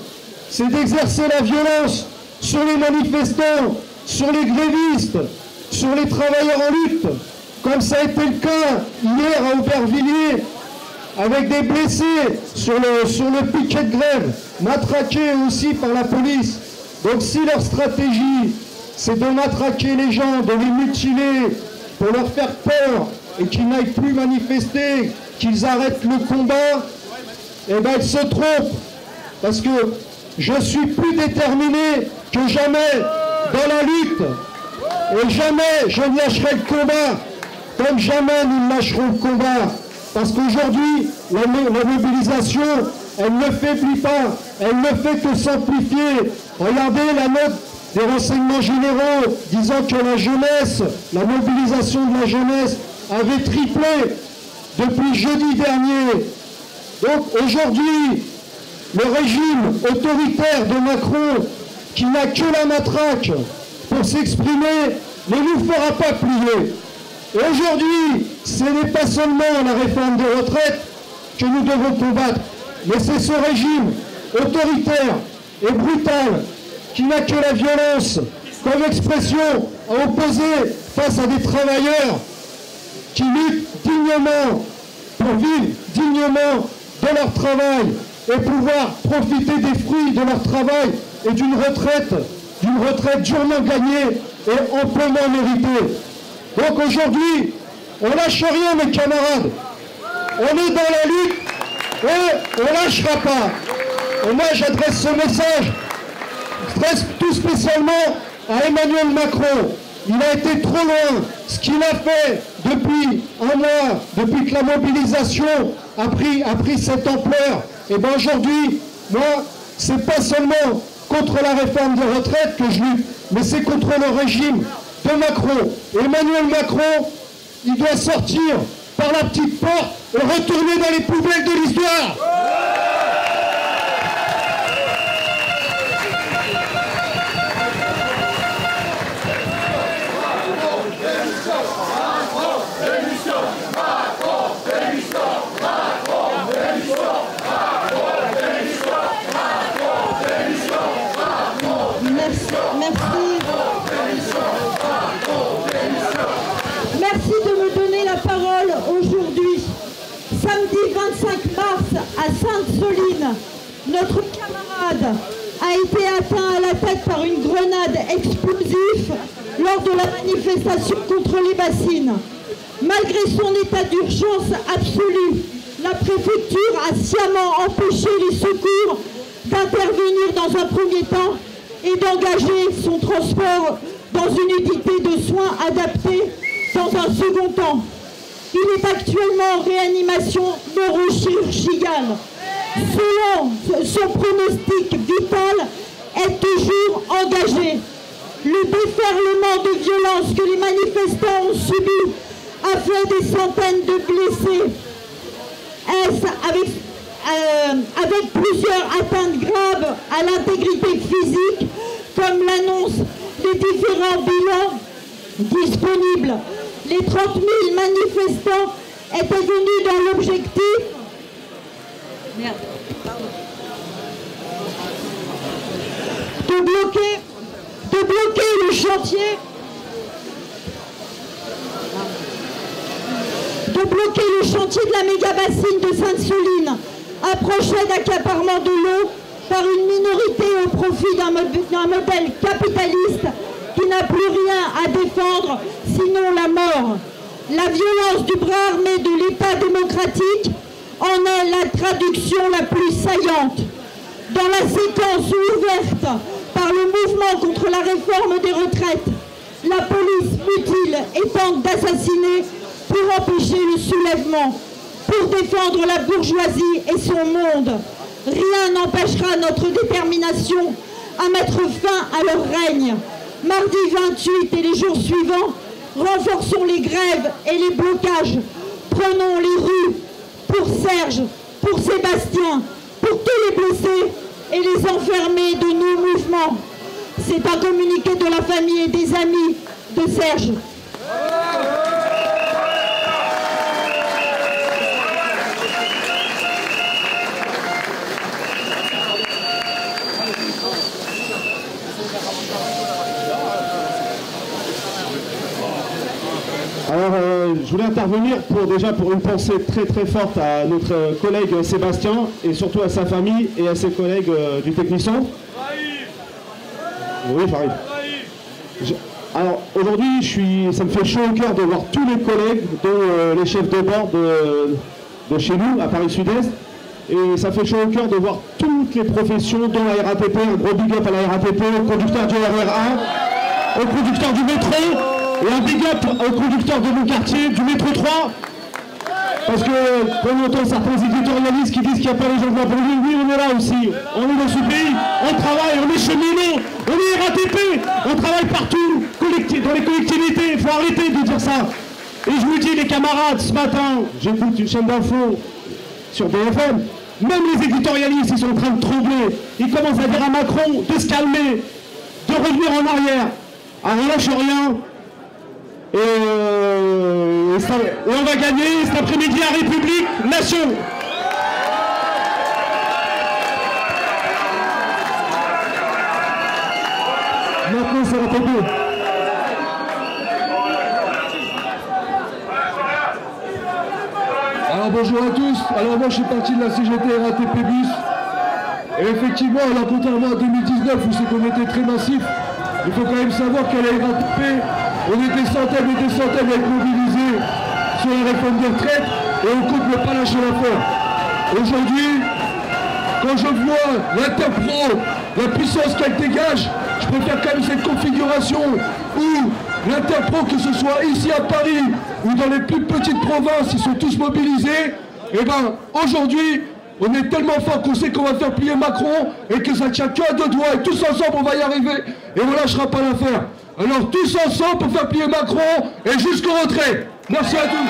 c'est d'exercer la violence sur les manifestants, sur les grévistes, sur les travailleurs en lutte, comme ça a été le cas hier à Aubervilliers, avec des blessés sur le piquet de grève, matraqués aussi par la police. Donc si leur stratégie, c'est de matraquer les gens, de les mutiler, pour leur faire peur et qu'ils n'aillent plus manifester, qu'ils arrêtent le combat, eh bien ils se trompent. Parce que je suis plus déterminé que jamais dans la lutte. Et jamais je ne lâcherai le combat, comme jamais nous ne lâcherons le combat. Parce qu'aujourd'hui, la mobilisation, elle ne faiblit pas, elle ne fait que s'amplifier. Regardez la note des renseignements généraux disant que la jeunesse, la mobilisation de la jeunesse avait triplé depuis jeudi dernier. Donc aujourd'hui, le régime autoritaire de Macron, qui n'a que la matraque pour s'exprimer, ne nous fera pas plier. Et aujourd'hui, ce n'est pas seulement la réforme des retraites que nous devons combattre, mais c'est ce régime autoritaire et brutal qui n'a que la violence comme expression à opposer face à des travailleurs qui luttent dignement pour vivre dignement de leur travail et pouvoir profiter des fruits de leur travail et d'une retraite durement gagnée et amplement méritée. Donc aujourd'hui, on lâche rien mes camarades. on est dans la lutte et on ne lâchera pas. Et moi j'adresse ce message tout spécialement à Emmanuel Macron. Il a été trop loin. Ce qu'il a fait depuis un mois, depuis que la mobilisation a pris cette ampleur, et bien aujourd'hui, moi, c'est pas seulement contre la réforme des retraites que je lutte, mais c'est contre le régime de Macron. Et Emmanuel Macron, il doit sortir par la petite porte et retourner dans les poubelles de l'histoire. Merci de me donner la parole aujourd'hui. Samedi 25 mars à Sainte-Soline, notre camarade a été atteint à la tête par une grenade explosive lors de la manifestation contre les bassines. Malgré son état d'urgence absolu, la préfecture a sciemment empêché les secours d'intervenir dans un premier temps et d'engager son transport dans une unité de soins adaptée dans un second temps. Il est actuellement en réanimation neurochirurgicale. Selon son pronostic vital est toujours engagé. Le déferlement de violence que les manifestants ont subi a fait des centaines de blessés. Avec plusieurs atteintes graves à l'intégrité physique, comme l'annoncent les différents bilans disponibles. Les 30 000 manifestants étaient venus dans l'objectif de bloquer le chantier, de la méga-bassine de Sainte-Soline, approché d'accaparement de l'eau par une minorité au profit d'un modèle capitaliste qui n'a plus rien à défendre, sinon la mort. La violence du bras armé de l'État démocratique en est la traduction la plus saillante. Dans la séquence ouverte par le mouvement contre la réforme des retraites, la police mutile et tente d'assassiner pour empêcher le soulèvement, pour défendre la bourgeoisie et son monde. Rien n'empêchera notre détermination à mettre fin à leur règne. Mardi 28 et les jours suivants, renforçons les grèves et les blocages. Prenons les rues pour Serge, pour Sébastien, pour tous les blessés et les enfermés de nos mouvements. C'est un communiqué de la famille et des amis de Serge. Alors, je voulais intervenir pour une pensée très très forte à notre collègue Sébastien et surtout à sa famille et à ses collègues du Technisson. Oui, j'arrive. Alors, aujourd'hui, ça me fait chaud au cœur de voir tous les collègues, dont les chefs de bord de chez nous, à Paris Sud-Est. Et ça fait chaud au cœur de voir toutes les professions, dont la RATP, un gros big up à la RATP, au conducteur du RER1, au conducteur du métro, et un big up au conducteur de mon quartier, du métro 3. Parce que, pour longtemps, certains éditorialistes qui disent qu'il n'y a pas les gens de la banlieue, oui, on est là aussi. On est dans ce pays, on travaille, on est cheminot, on est RATP, on travaille partout, dans les collectivités, il faut arrêter de dire ça. Et je vous dis, les camarades, ce matin, j'écoute une chaîne d'infos sur BFM, même les éditorialistes, ils sont en train de trembler. Ils commencent à dire à Macron de se calmer, de revenir en arrière. Alors on lâche rien. Et on va gagner cet après-midi à République Nation. Maintenant c'est RATP. Alors bonjour à tous, alors moi je suis parti de la CGT RATP Bus. Et effectivement, alors contrairement à 2019 où c'est qu'on était très massif, il faut quand même savoir qu'à la RATP, on est des centaines et des centaines à être mobilisés sur la réforme des retraites. et on compte ne pas lâcher l'affaire. Aujourd'hui, quand je vois l'Interpro, la puissance qu'elle dégage, je préfère quand même cette configuration où l'Interpro, que ce soit ici à Paris ou dans les plus petites provinces, ils sont tous mobilisés. Et bien aujourd'hui, on est tellement fort qu'on sait qu'on va faire plier Macron et que ça tient que à deux doigts. Et tous ensemble, on va y arriver et on ne lâchera pas l'affaire. Alors tous ensemble pour faire plier Macron et jusqu'au retrait. Merci à tous.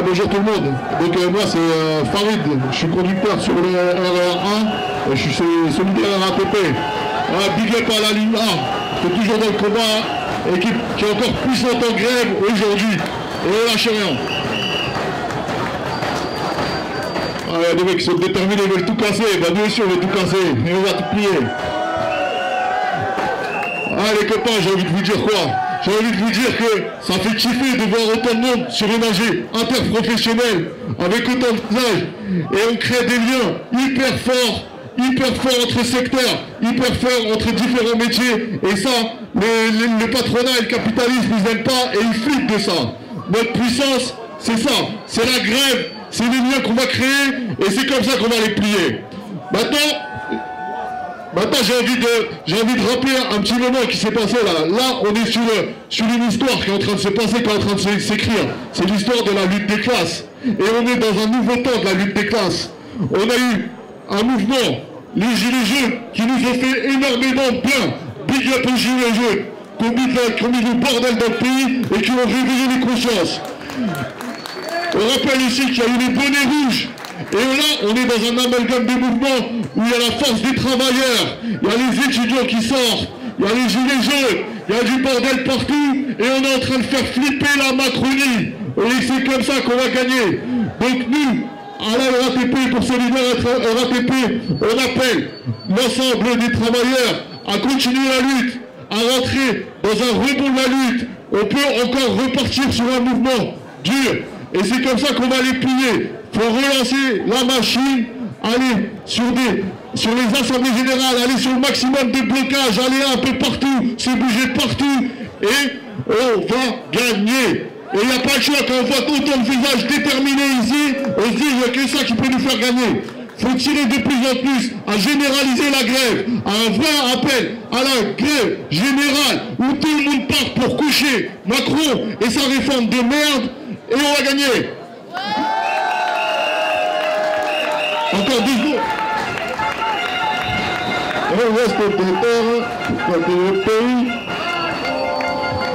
Bonjour tout le monde. Donc moi c'est Farid, je suis conducteur sur le RER1, je suis solidaire RATP. Big up à la ligne A, qui est toujours dans le combat, équipe qui est encore plus longtemps en grève aujourd'hui. Et on lâche rien. Il y a des mecs qui sont déterminés, ils veulent tout casser. Bah nous aussi on veut tout casser, et on va tout plier. Les copains, j'ai envie de vous dire quoi? J'ai envie de vous dire que ça fait kiffer de voir autant de monde sur une AG interprofessionnelle, avec autant d'âge, et on crée des liens hyper forts entre secteurs, hyper forts entre différents métiers, et ça, le patronat et le capitalisme, ils n'aiment pas, et ils flippent de ça. Notre puissance, c'est ça, c'est la grève, c'est les liens qu'on va créer, et c'est comme ça qu'on va les plier. Maintenant, j'ai envie de rappeler un petit moment qui s'est passé là. Là, on est sur une histoire qui est en train de se passer, qui est en train de s'écrire. C'est l'histoire de la lutte des classes. Et on est dans un nouveau temps de la lutte des classes. On a eu un mouvement, les Gilets jaunes, qui nous ont fait énormément de bien. Big up aux Gilets jaunes, qui ont mis le bordel dans le pays et qui ont réveillé les consciences. On rappelle aussi qu'il y a eu les bonnets rouges. Et là, on est dans un amalgame de mouvements où il y a la force des travailleurs, il y a les étudiants qui sortent, il y a les gilets jaunes, il y a du bordel partout, et on est en train de faire flipper la Macronie. Et c'est comme ça qu'on va gagner. Donc nous, à la RATP, pour solidaire RATP, on appelle l'ensemble des travailleurs à continuer la lutte, à rentrer dans un rebond de la lutte. On peut encore repartir sur un mouvement dur. Et c'est comme ça qu'on va les plier. Il faut relancer la machine, aller sur les assemblées générales, aller sur le maximum de blocages, aller un peu partout, se bouger partout, et on va gagner. Et il n'y a pas le choix, quand on voit autant de visages déterminés ici, on se dit il n'y a que ça qui peut nous faire gagner. Il faut tirer de plus en plus à généraliser la grève, à un vrai appel à la grève générale, où tout le monde part pour coucher Macron et sa réforme de merde, et on va gagner. Encore 2 secondes. On reste de terre, pour le pays.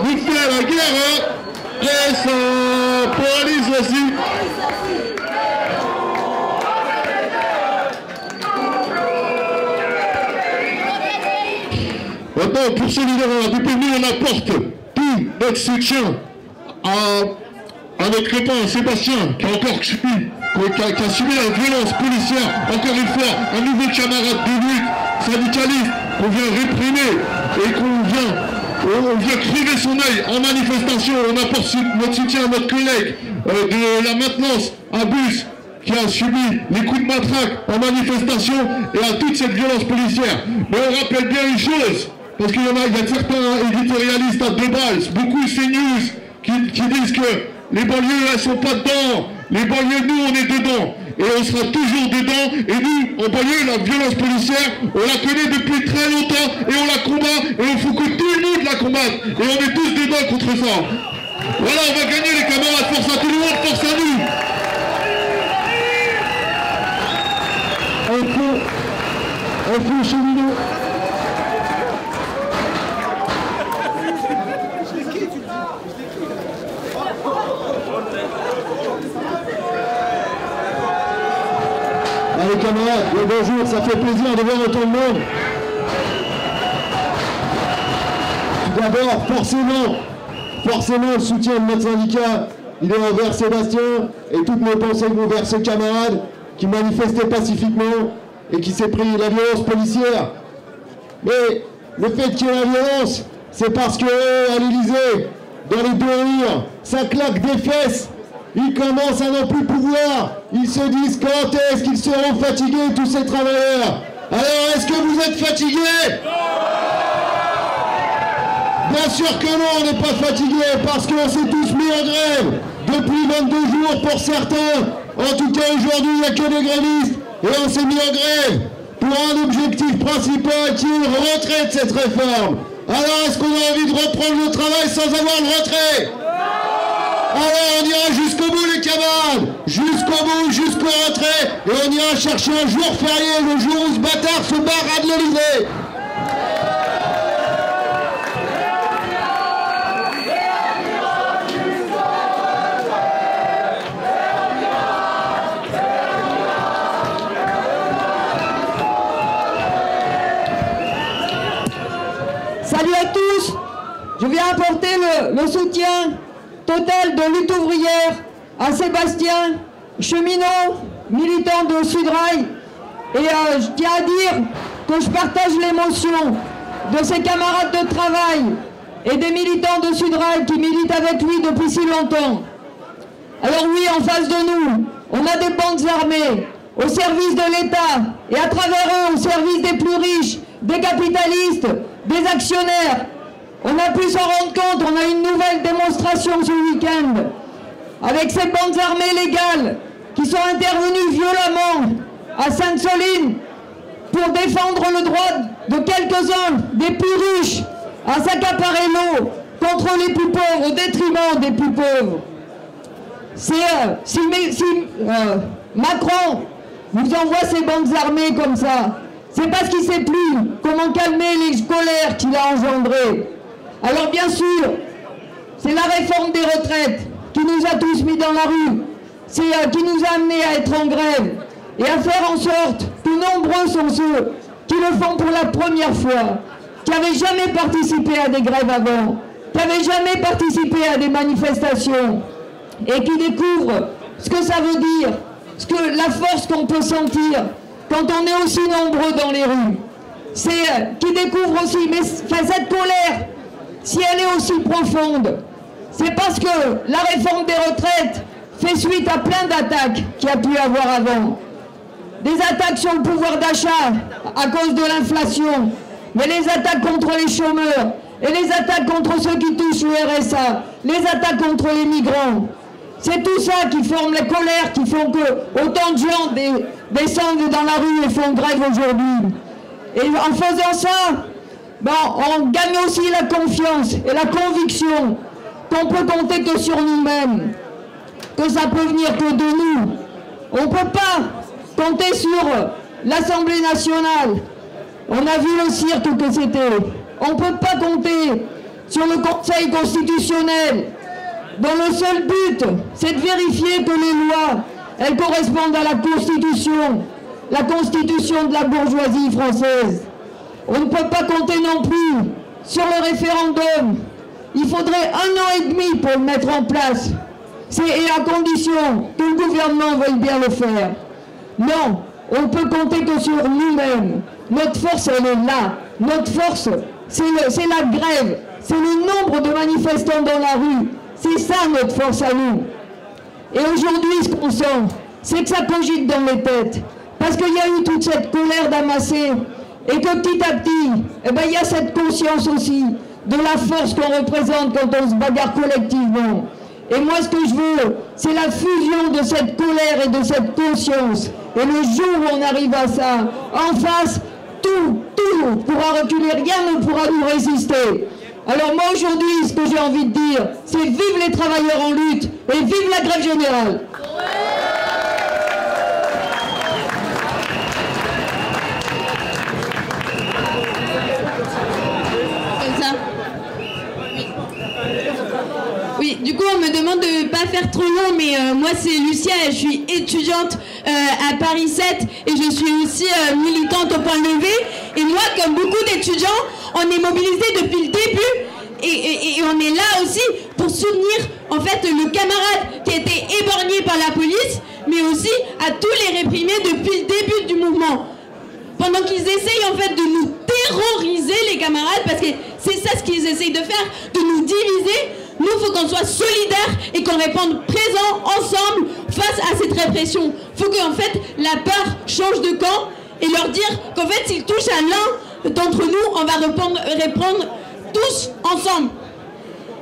Vous faites la guerre, et sans police aussi. Maintenant, pour solidaire RATP, nous on apporte tout notre soutien à notre copain Sébastien, qui a encore subi la violence policière, encore une fois, un nouveau camarade de lutte, syndicaliste, qu'on vient réprimer et qu'on vient criver son œil en manifestation. On apporte notre soutien à notre collègue de la maintenance à bus, qui a subi les coups de matraque en manifestation, et à toute cette violence policière. Mais on rappelle bien une chose, parce qu'il y a certains éditorialistes à 2 balles, beaucoup CNews, qui disent que les banlieues, elles sont pas dedans. Les banlieues, nous, on est dedans. Et on sera toujours dedans. Et nous, en banlieue, la violence policière, on la connaît depuis très longtemps. Et on la combat. Et il faut que tout le monde la combatte. Et on est tous dedans contre ça. Voilà, on va gagner, les camarades. Force à tout le monde, force à nous. Un feu cheminot. Allez camarades, bonjour, ça fait plaisir de voir autant de monde. Tout d'abord, forcément, le soutien de notre syndicat, il est envers Sébastien, et toutes mes pensées vont vers ce camarade qui manifestait pacifiquement et qui s'est pris la violence policière. Mais le fait qu'il y ait la violence, c'est parce que à l'Élysée, dans les deux rires, ça claque des fesses. Ils commencent à n'en plus pouvoir. Ils se disent quand est-ce qu'ils seront fatigués, tous ces travailleurs. Alors, est-ce que vous êtes fatigués ? Bien sûr que non, on n'est pas fatigué parce qu'on s'est tous mis en grève depuis 22 jours pour certains. En tout cas, aujourd'hui, il n'y a que des grévistes et on s'est mis en grève pour un objectif principal qui est le retrait de cette réforme. Alors, est-ce qu'on a envie de reprendre le travail sans avoir le retrait? Alors, on ira jusqu'au bout, les camarades, jusqu'au bout, jusqu'au retrait, et on ira chercher un jour férié, le jour où ce bâtard se barra de l'Élysée. Salut à tous, je viens apporter le soutien total de lutte ouvrière à Sébastien, cheminot, militant de Sudrail. Et je tiens à dire que je partage l'émotion de ses camarades de travail et des militants de Sudrail qui militent avec lui depuis si longtemps. Alors oui, en face de nous, on a des bandes armées au service de l'État et à travers eux au service des plus riches, des capitalistes, des actionnaires. On a pu s'en rendre compte, on a une nouvelle démonstration ce week-end avec ces bandes armées légales qui sont intervenues violemment à Sainte-Soline pour défendre le droit de quelques-uns des plus riches à s'accaparer l'eau contre les plus pauvres, au détriment des plus pauvres. Si Macron vous envoie ces bandes armées comme ça, c'est parce qu'il ne sait plus comment calmer les colères qu'il a engendrées. Alors bien sûr, c'est la réforme des retraites qui nous a tous mis dans la rue, c'est qui nous a amenés à être en grève et à faire en sorte que nombreux sont ceux qui le font pour la première fois, qui n'avaient jamais participé à des grèves avant, qui n'avaient jamais participé à des manifestations et qui découvrent ce que ça veut dire, la force qu'on peut sentir quand on est aussi nombreux dans les rues. C'est qui découvrent aussi, mais cette colère, si elle est aussi profonde, c'est parce que la réforme des retraites fait suite à plein d'attaques qu'il y a pu avoir avant. Des attaques sur le pouvoir d'achat à cause de l'inflation, mais les attaques contre les chômeurs, et les attaques contre ceux qui touchent le RSA, les attaques contre les migrants. C'est tout ça qui forme les colères, qui font que autant de gens descendent dans la rue et font grève aujourd'hui. Et en faisant ça, on gagne aussi la confiance et la conviction qu'on peut compter que sur nous-mêmes, que ça peut venir que de nous. On ne peut pas compter sur l'Assemblée nationale. On a vu le cirque que c'était. On ne peut pas compter sur le Conseil constitutionnel, dont le seul but, c'est de vérifier que les lois, elles correspondent à la Constitution de la bourgeoisie française. On ne peut pas compter non plus sur le référendum. Il faudrait 1 an et demi pour le mettre en place. Et à condition que le gouvernement veuille bien le faire. Non, on ne peut compter que sur nous-mêmes. Notre force, elle est là. Notre force, c'est la grève. C'est le nombre de manifestants dans la rue. C'est ça notre force à nous. Et aujourd'hui, ce qu'on sent, c'est que ça cogite dans les têtes. Parce qu'il y a eu toute cette colère d'amassée. Et que petit à petit, il y a cette conscience aussi de la force qu'on représente quand on se bagarre collectivement. Et moi, ce que je veux, c'est la fusion de cette colère et de cette conscience. Et le jour où on arrive à ça, en face, tout pourra reculer, rien ne pourra nous résister. Alors moi, aujourd'hui, ce que j'ai envie de dire, c'est vive les travailleurs en lutte et vive la grève générale. Oui, du coup on me demande de ne pas faire trop long, mais moi c'est Lucia et je suis étudiante à Paris 7 et je suis aussi militante au point levé. Et moi, comme beaucoup d'étudiants, on est mobilisés depuis le début et on est là aussi pour soutenir en fait le camarade qui a été éborgné par la police, mais aussi à tous les réprimés depuis le début du mouvement. Pendant qu'ils essayent en fait de nous terroriser, les camarades, parce que c'est ça ce qu'ils essayent de faire, de nous diviser. Nous, il faut qu'on soit solidaires et qu'on réponde présent, ensemble, face à cette répression. Il faut qu'en fait, la peur change de camp et leur dire qu'en fait, s'ils touchent à l'un d'entre nous, on va répondre tous ensemble.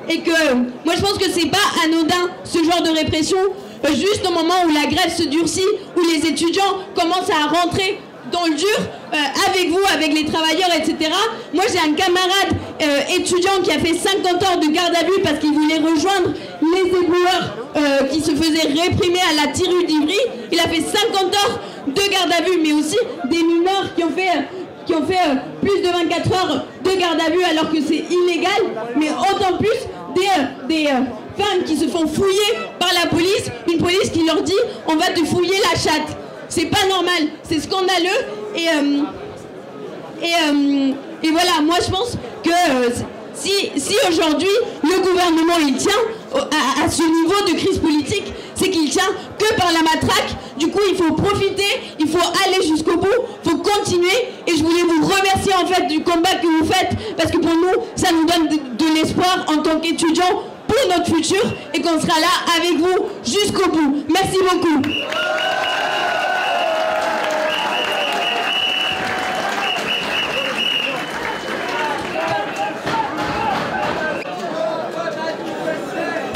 Et que moi je pense que c'est pas anodin ce genre de répression, juste au moment où la grève se durcit, où les étudiants commencent à rentrer dans le dur, avec vous, avec les travailleurs, etc. Moi j'ai un camarade étudiant qui a fait 50 heures de garde à vue parce qu'il voulait rejoindre les éboueurs qui se faisaient réprimer à la Tirue d'Ivry. Il a fait 50 heures de garde à vue, mais aussi des mineurs qui ont fait plus de 24 heures de garde à vue alors que c'est illégal, mais autant plus des femmes qui se font fouiller par la police, une police qui leur dit « on va te fouiller la chatte ». C'est pas normal, c'est scandaleux et voilà, moi je pense que si aujourd'hui le gouvernement il tient à ce niveau de crise politique, c'est qu'il tient que par la matraque. Du coup il faut profiter, il faut aller jusqu'au bout, il faut continuer, et je voulais vous remercier en fait du combat que vous faites, parce que pour nous ça nous donne de l'espoir en tant qu'étudiants pour notre futur, et qu'on sera là avec vous jusqu'au bout. Merci beaucoup.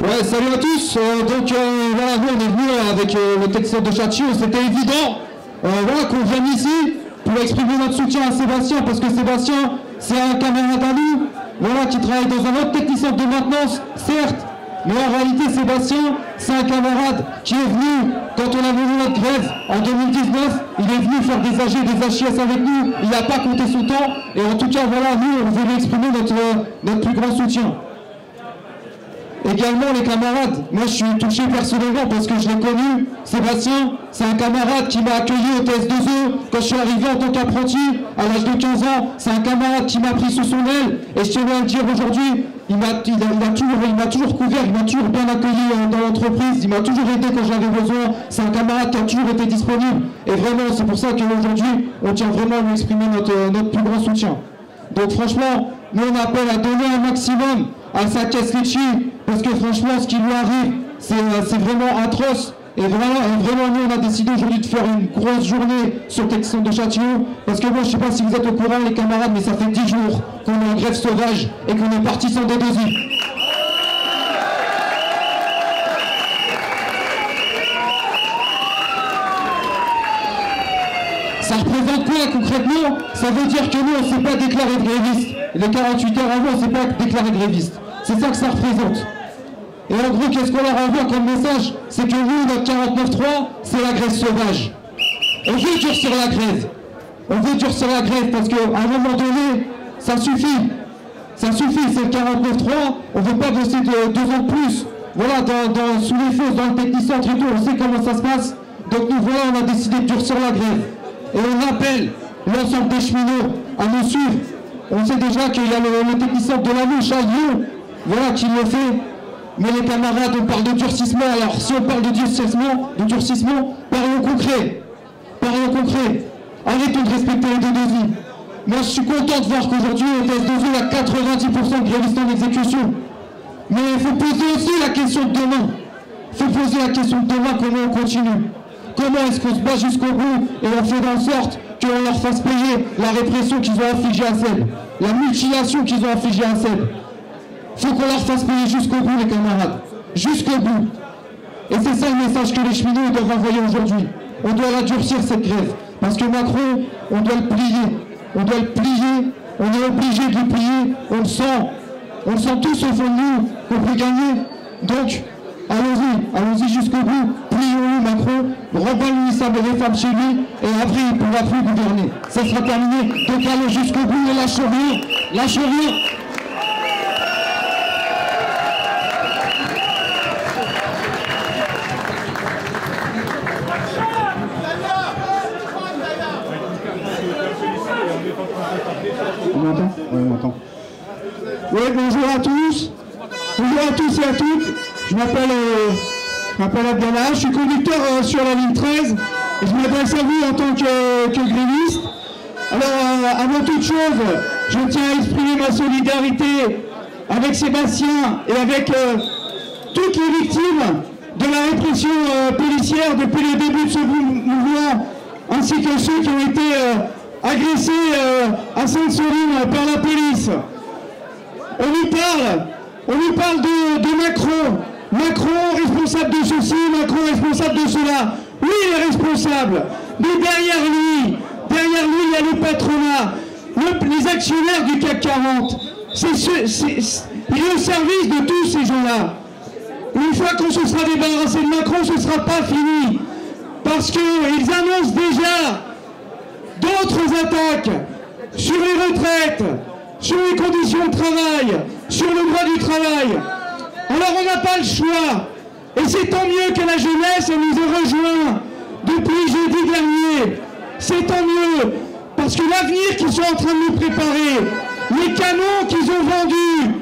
Ouais, salut à tous. Voilà, nous on est venus avec le texte de Châtillon. C'était évident voilà, qu'on vienne ici pour exprimer notre soutien à Sébastien, parce que Sébastien, c'est un camarade à nous, voilà, qui travaille dans un autre technicien de maintenance, certes, mais en réalité Sébastien, c'est un camarade qui est venu, quand on a mené notre grève en 2019, il est venu faire des AG, des HIS avec nous, il n'a pas compté son temps, et en tout cas, voilà, nous, on veut lui exprimer notre plus grand soutien. Également les camarades, moi je suis touché personnellement parce que je l'ai connu. Sébastien, c'est un camarade qui m'a accueilli au TS2E quand je suis arrivé en tant qu'apprenti à l'âge de 15 ans. C'est un camarade qui m'a pris sous son aile, et je tiens à le dire aujourd'hui, il m'a toujours couvert, il m'a toujours bien accueilli dans l'entreprise, il m'a toujours aidé quand j'avais besoin. C'est un camarade qui a toujours été disponible, et vraiment c'est pour ça qu'aujourd'hui on tient vraiment à lui exprimer notre plus grand soutien. Donc franchement, nous on appelle à donner un maximum à sa caisse Litchi, parce que franchement ce qui lui arrive c'est vraiment atroce, et vraiment nous on a décidé aujourd'hui de faire une grosse journée sur Texan de Châtillon, parce que moi je sais pas si vous êtes au courant les camarades, mais ça fait 10 jours qu'on est en grève sauvage et qu'on est parti sans D2I. Ça représente quoi concrètement? Ça veut dire que nous on ne s'est pas déclaré gréviste. Les 48 heures avant on ne s'est pas déclaré gréviste. C'est ça que ça représente. Et en gros, qu'est-ce qu'on leur envoie comme message? C'est que nous, notre 49.3, c'est la grève sauvage. On veut durcir la grève. On veut durcir la grève parce qu'à un moment donné, ça suffit. Ça suffit, c'est le 49.3. On ne veut pas bosser 2 ans de plus. Voilà, sous les fosses, dans le technicentre et tout, on sait comment ça se passe. Donc nous, voilà, on a décidé de durcir la grève. Et on appelle l'ensemble des cheminots à nous suivre. On sait déjà qu'il y a le technicentre de la Mouche à Lyon, voilà, qui le fait. Mais les camarades, on parle de durcissement. Alors si on parle de durcissement, parlons concret. Parlons concret. Arrêtons de respecter les D2I. Moi je suis content de voir qu'aujourd'hui au TS2E il y a 90% de grévistes en exécution. Mais il faut poser aussi la question de demain. Il faut poser la question de demain, comment on continue. Comment est-ce qu'on se bat jusqu'au bout et on fait en sorte qu'on leur fasse payer la répression qu'ils ont infligée à Seb, la mutilation qu'ils ont infligée à Seb. Il faut qu'on leur fasse payer jusqu'au bout les camarades, jusqu'au bout. Et c'est ça le message que les cheminots doivent envoyer aujourd'hui. On doit la durcir cette grève, parce que Macron, on doit le plier. On doit le plier, on est obligé de le plier, on le sent tous au fond de nous qu'on peut gagner. Donc, allons-y jusqu'au bout, plions-nous Macron, remballe-lui les femmes chez lui, et après il ne pourra plus gouverner. Ça sera terminé, donc allons jusqu'au bout et lâchons rien. On m'entend? Oui, on m'entend. Oui, bonjour à tous. Bonjour à tous et à toutes. Je m'appelle Abdallah, je suis conducteur sur la ligne 13 et je m'adresse à vous en tant que gréviste. Alors, avant toute chose, je tiens à exprimer ma solidarité avec Sébastien et avec toutes les victimes de la répression policière depuis le début de ce mouvement, ainsi que ceux qui ont été agressés à Sainte-Soline par la police. on nous parle de Macron. Macron responsable de ceci, Macron responsable de cela. Oui, il est responsable. Mais derrière lui, il y a le patronat, les actionnaires du CAC 40. Il est au service de tous ces gens-là. Une fois qu'on se sera débarrassé de Macron, ce ne sera pas fini. Parce qu'ils annoncent déjà d'autres attaques sur les retraites, sur les conditions de travail, sur le droit du travail. Alors on n'a pas le choix. Et c'est tant mieux que la jeunesse nous ait rejoints depuis jeudi dernier. C'est tant mieux. Parce que l'avenir qu'ils sont en train de nous préparer, les canons qu'ils ont vendus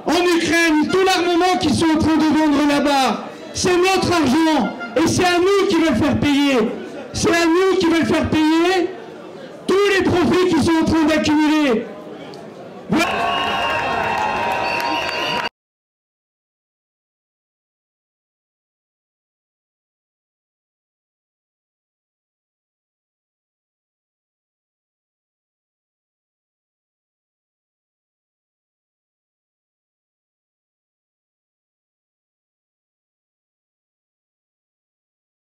en Ukraine, tout l'armement qu'ils sont en train de vendre là-bas, c'est notre argent. Et c'est à nous qu'ils veulent faire payer. C'est à nous qu'ils veulent faire payer tous les profits qu'ils sont en train d'accumuler. Voilà.